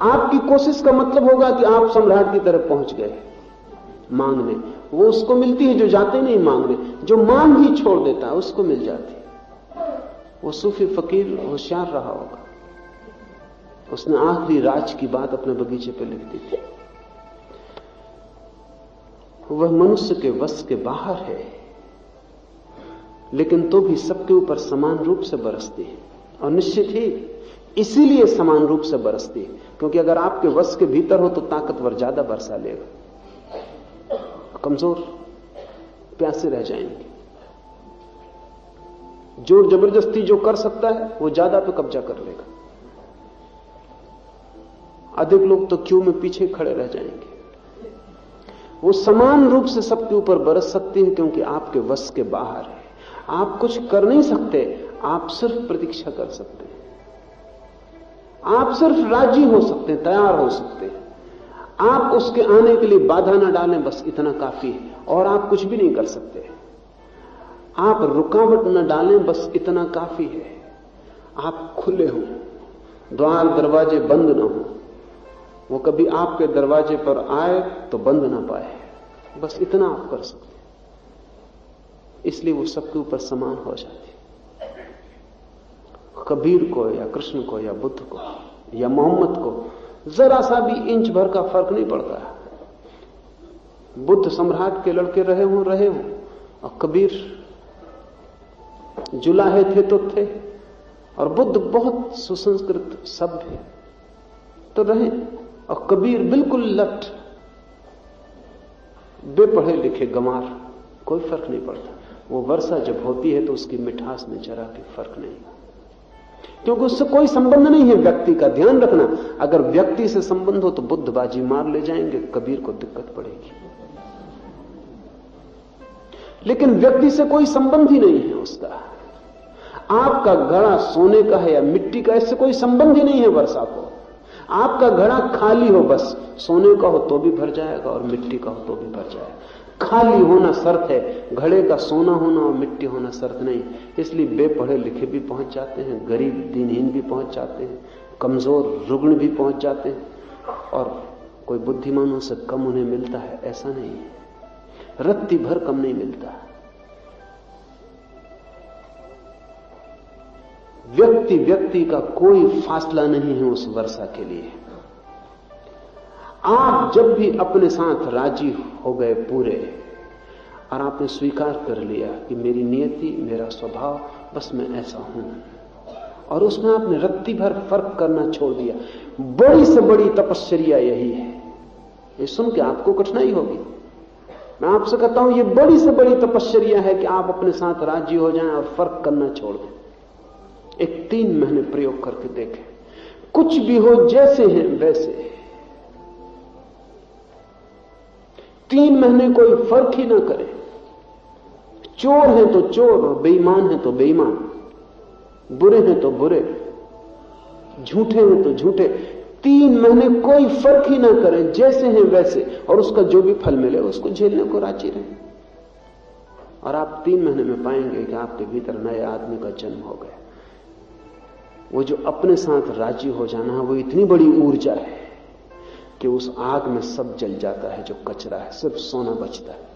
आपकी कोशिश का मतलब होगा कि आप सम्राट की तरफ पहुंच गए मांगने। वो उसको मिलती है जो जाते नहीं मांगने, जो मांग ही छोड़ देता है उसको मिल जाती है। वो सूफी फकीर होशियार रहा होगा, उसने आखिरी राज की बात अपने बगीचे पे लिख दी थी। वह मनुष्य के वश के बाहर है, लेकिन तो भी सबके ऊपर समान रूप से बरसती है। और निश्चित ही इसीलिए समान रूप से बरसती है, क्योंकि अगर आपके वश के भीतर हो तो ताकतवर ज्यादा बरसा लेगा, कमजोर प्यासे रह जाएंगे। जोर जबरदस्ती जो कर सकता है वो ज्यादा पे कब्जा कर लेगा। अधिक लोग तो क्यू में पीछे खड़े रह जाएंगे। वो समान रूप से सबके ऊपर बरस सकती है, क्योंकि आपके वश के बाहर है। आप कुछ कर नहीं सकते, आप सिर्फ प्रतीक्षा कर सकते हैं। आप सिर्फ राजी हो सकते हैं, तैयार हो सकते हैं। आप उसके आने के लिए बाधा ना डालें, बस इतना काफी है। और आप कुछ भी नहीं कर सकते। आप रुकावट न डालें, बस इतना काफी है। आप खुले हो, द्वार दरवाजे बंद ना हो, वो कभी आपके दरवाजे पर आए तो बंद ना पाए, बस इतना आप कर सकते हैं। इसलिए वो सबके ऊपर समान हो जाती। कबीर को या कृष्ण को या बुद्ध को या मोहम्मद को जरा सा भी इंच भर का फर्क नहीं पड़ता। बुद्ध सम्राट के लड़के रहे हों और कबीर जुलाहे थे तो थे, और बुद्ध बहुत सुसंस्कृत सभ्य तो रहे, और कबीर बिल्कुल लट, बेपढ़े लिखे गंवार, कोई फर्क नहीं पड़ता। वो वर्षा जब होती है तो उसकी मिठास में जरा भी फर्क नहीं, क्योंकि उससे कोई संबंध नहीं है व्यक्ति का। ध्यान रखना, अगर व्यक्ति से संबंध हो तो बुद्ध बाजी मार ले जाएंगे, कबीर को दिक्कत पड़ेगी। लेकिन व्यक्ति से कोई संबंध ही नहीं है उसका। आपका घड़ा सोने का है या मिट्टी का, इससे कोई संबंध ही नहीं है वर्षा को। आपका घड़ा खाली हो, बस सोने का हो तो भी भर जाएगा और मिट्टी का हो तो भी भर जाएगा। खाली होना शर्त है, घड़े का सोना होना और मिट्टी होना शर्त नहीं। इसलिए बेपढ़े लिखे भी पहुंच जाते हैं, गरीब दीनहीन भी पहुंच जाते हैं, कमजोर रुग्ण भी पहुंच जाते हैं, और कोई बुद्धिमानों से कम उन्हें मिलता है ऐसा नहीं है। रत्ती भर कम नहीं मिलता। व्यक्ति व्यक्ति का कोई फासला नहीं है उस वर्षा के लिए। आप जब भी अपने साथ राजी हो गए पूरे, और आपने स्वीकार कर लिया कि मेरी नियति, मेरा स्वभाव, बस मैं ऐसा हूं, और उसमें आपने रत्ती भर फर्क करना छोड़ दिया, बड़ी से बड़ी तपस्या यही है। ये सुन के आपको कठिनाई होगी। मैं आपसे कहता हूं, ये बड़ी से बड़ी तपस्या है कि आप अपने साथ राजी हो जाएं और फर्क करना छोड़ दें। एक 3 महीने प्रयोग करके देखें, कुछ भी हो जैसे हैं वैसे। 3 महीने कोई फर्क ही ना करे। चोर हैं तो चोर, और बेईमान हैं तो बेईमान, बुरे हैं तो बुरे, झूठे हैं तो झूठे। 3 महीने कोई फर्क ही ना करे, जैसे हैं वैसे, और उसका जो भी फल मिले उसको झेलने को राजी रहे। और आप 3 महीने में पाएंगे कि आपके भीतर नए आदमी का जन्म हो गया। वो जो अपने साथ राजी हो जाना है, वो इतनी बड़ी ऊर्जा है कि उस आग में सब जल जाता है जो कचरा है, सिर्फ सोना बचता है।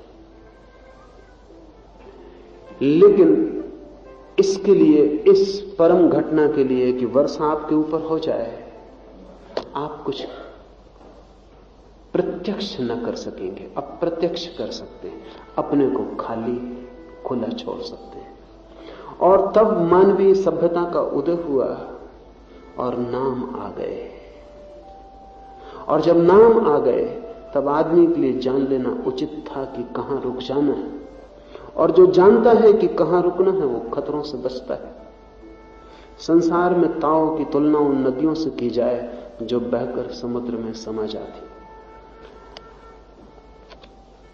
लेकिन इसके लिए, इस परम घटना के लिए कि वर्षा आपके ऊपर हो जाए, आप कुछ प्रत्यक्ष न कर सकेंगे, अप्रत्यक्ष कर सकते हैं। अपने को खाली खुला छोड़ सकते हैं। और तब मानवीय सभ्यता का उदय हुआ और नाम आ गए। और जब नाम आ गए तब आदमी के लिए जान लेना उचित था कि कहां रुक जाना है। और जो जानता है कि कहां रुकना है वो खतरों से बचता है। संसार में ताओ की तुलना उन नदियों से की जाए जो बहकर समुद्र में समा जाती।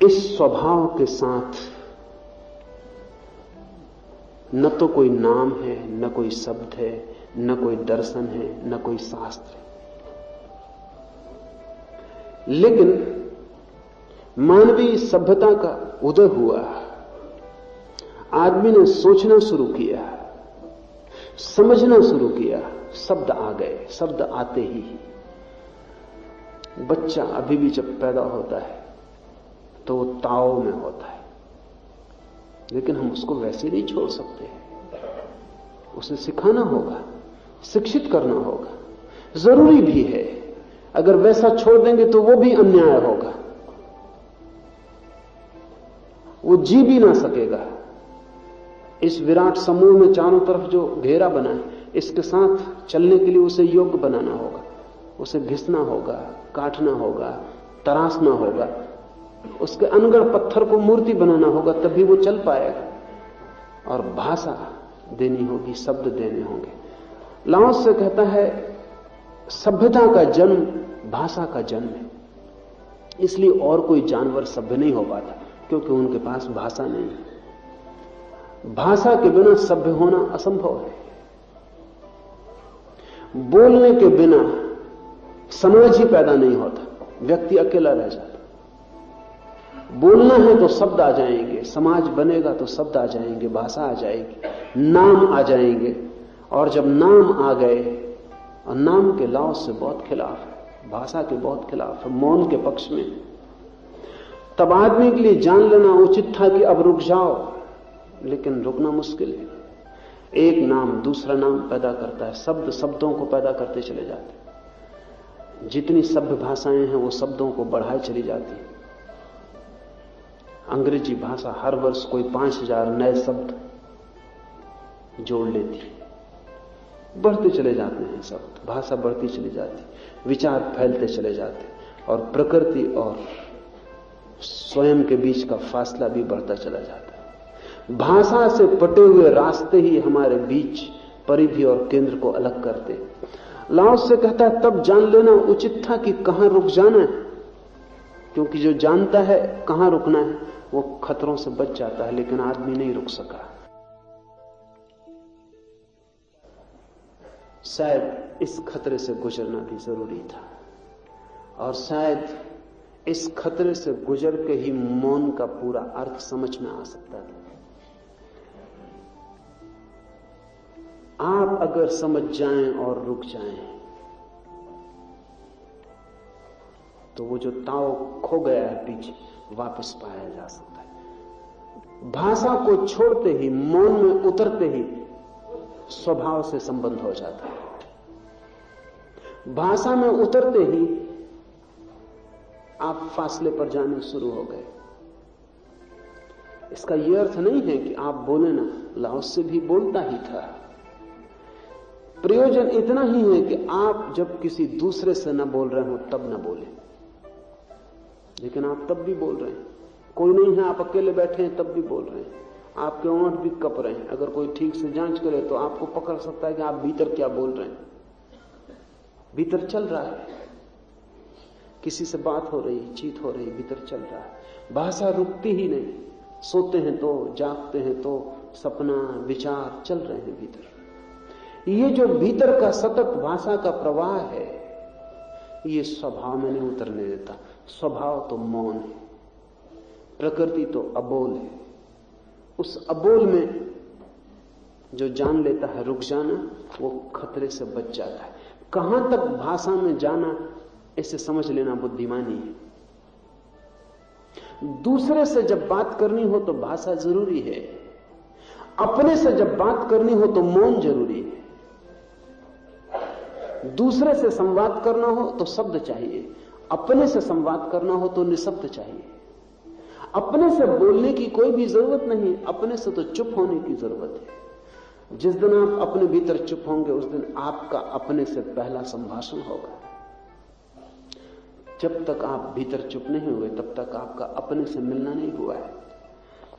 इस स्वभाव के साथ न तो कोई नाम है, न कोई शब्द है, न कोई दर्शन है, न कोई शास्त्र है। लेकिन मानवीय सभ्यता का उदय हुआ, आदमी ने सोचना शुरू किया, समझना शुरू किया, शब्द आ गए। शब्द आते ही बच्चा अभी भी जब पैदा होता है तो वो ताओ में होता है, लेकिन हम उसको वैसे नहीं छोड़ सकते। उसे सिखाना होगा, शिक्षित करना होगा, जरूरी भी है। अगर वैसा छोड़ देंगे तो वो भी अन्याय होगा, वो जी भी ना सकेगा। इस विराट समूह में चारों तरफ जो घेरा बना है, इसके साथ चलने के लिए उसे योग्य बनाना होगा। उसे घिसना होगा, काटना होगा, तराशना होगा, उसके अनगढ़ पत्थर को मूर्ति बनाना होगा, तभी वो चल पाएगा। और भाषा देनी होगी, शब्द देने होंगे। लाओस से कहता है सभ्यता का जन्म भाषा का जन्म है। इसलिए और कोई जानवर सभ्य नहीं हो पाता, क्योंकि उनके पास भाषा नहीं है। भाषा के बिना सभ्य होना असंभव है। बोलने के बिना समझ ही पैदा नहीं होता, व्यक्ति अकेला रह जाता। बोलना है तो शब्द आ जाएंगे, समाज बनेगा तो शब्द आ जाएंगे, भाषा आ जाएगी, नाम आ जाएंगे। और जब नाम आ गए, और नाम के लाभ से बहुत खिलाफ है, भाषा के बहुत खिलाफ है, मौन के पक्ष में, तब आदमी के लिए जान लेना उचित था कि अब रुक जाओ। लेकिन रुकना मुश्किल है। एक नाम दूसरा नाम पैदा करता है, शब्द शब्दों को पैदा करते चले जाते हैं। जितनी सभ्य भाषाएं हैं वो शब्दों को बढ़ाए चली जाती है। अंग्रेजी भाषा हर वर्ष कोई 5000 नए शब्द जोड़ लेती है, बढ़ते चले जाते हैं शब्द, भाषा बढ़ती चली जाती, विचार फैलते चले जाते, और प्रकृति और स्वयं के बीच का फासला भी बढ़ता चला जाता है। भाषा से पटे हुए रास्ते ही हमारे बीच परिधि और केंद्र को अलग करते। लाओ से कहता है तब जान लेना उचित था कि कहां रुक जाना है, क्योंकि जो जानता है कहां रुकना है वो खतरों से बच जाता है, लेकिन आदमी नहीं रुक सका। शायद इस खतरे से गुजरना भी जरूरी था, और शायद इस खतरे से गुजर के ही मौन का पूरा अर्थ समझ में आ सकता था। आप अगर समझ जाएं और रुक जाएं तो वो जो ताव खो गया है पीछे वापस पाया जा सकता है। भाषा को छोड़ते ही, मौन में उतरते ही स्वभाव से संबंध हो जाता है। भाषा में उतरते ही आप फासले पर जाने शुरू हो गए। इसका यह अर्थ नहीं है कि आप बोले ना, लाओस से भी बोलता ही था। प्रयोजन इतना ही है कि आप जब किसी दूसरे से न बोल रहे हो तब न बोले, लेकिन आप तब भी बोल रहे हैं। कोई नहीं है, आप अकेले बैठे हैं तब भी बोल रहे हैं, आपके ओंठ भी कप रहे हैं। अगर कोई ठीक से जांच करे तो आपको पकड़ सकता है कि आप भीतर क्या बोल रहे हैं। भीतर चल रहा है, किसी से बात हो रही, चीत हो रही, भीतर चल रहा है। भाषा रुकती ही नहीं, सोते हैं तो, जागते हैं तो, सपना विचार चल रहे हैं भीतर। ये जो भीतर का सतत भाषा का प्रवाह है, ये स्वभाव में नहीं उतरने देता। स्वभाव तो मौन है, प्रकृति तो अबोल है। उस अबोल में जो जान लेता है रुक जाना, वो खतरे से बच जाता है। कहां तक भाषा में जाना, इसे समझ लेना बुद्धिमानी है। दूसरे से जब बात करनी हो तो भाषा जरूरी है, अपने से जब बात करनी हो तो मौन जरूरी है। दूसरे से संवाद करना हो तो शब्द चाहिए, अपने से संवाद करना हो तो निशब्द चाहिए। अपने से बोलने की कोई भी जरूरत नहीं, अपने से तो चुप होने की जरूरत है। जिस दिन आप अपने भीतर चुप होंगे उस दिन आपका अपने से पहला संभाषण होगा। जब तक आप भीतर चुप नहीं हुए तब तक आपका अपने से मिलना नहीं हुआ है।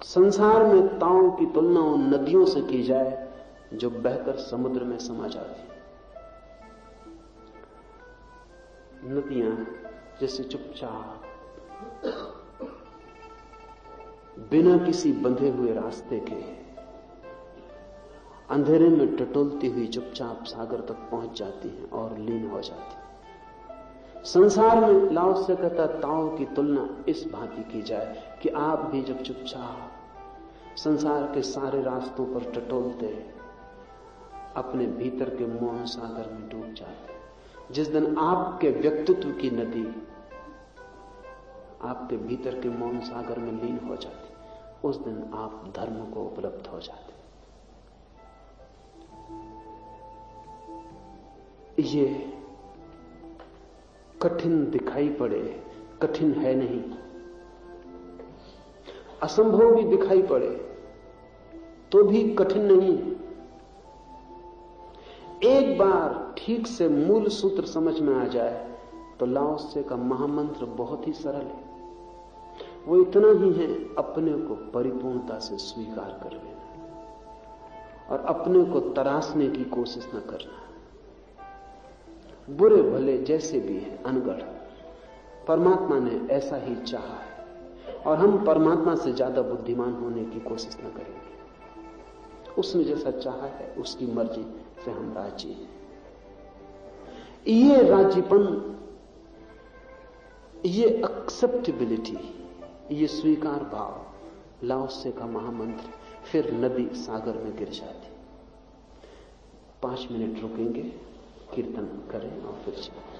संसार में ताओं की तुलना उन नदियों से की जाए जो बहकर समुद्र में समा जाती। नदियां जैसे चुपचाप बिना किसी बंधे हुए रास्ते के अंधेरे में टटोलती हुई चुपचाप सागर तक पहुंच जाती हैं और लीन हो जाती। संसार में लाओ से कहता ताओ की तुलना इस भांति की जाए कि आप भी जब चुपचाप संसार के सारे रास्तों पर टटोलते अपने भीतर के मौन सागर में डूब जाते, जिस दिन आपके व्यक्तित्व की नदी आपके भीतर के मौन सागर में लीन हो जाती, उस दिन आप धर्म को उपलब्ध हो जाते। ये कठिन दिखाई पड़े, कठिन है नहीं। असंभव भी दिखाई पड़े तो भी कठिन नहीं। एक बार ठीक से मूल सूत्र समझ में आ जाए तो लाओ से का महामंत्र बहुत ही सरल है। वो इतना ही है, अपने को परिपूर्णता से स्वीकार कर लेना और अपने को तराशने की कोशिश न करना। बुरे भले जैसे भी हैं, अनगढ़ परमात्मा ने ऐसा ही चाहा है और हम परमात्मा से ज्यादा बुद्धिमान होने की कोशिश न करेंगे। उसने जैसा चाहा है उसकी मर्जी से हम राजी हैं। ये राजीपन, ये एक्सेप्टेबिलिटी, ये स्वीकार भाव लाओ से का महामंत्र। फिर नदी सागर में गिर जाती। 5 मिनट रुकेंगे, कीर्तन करें और फिर चलें।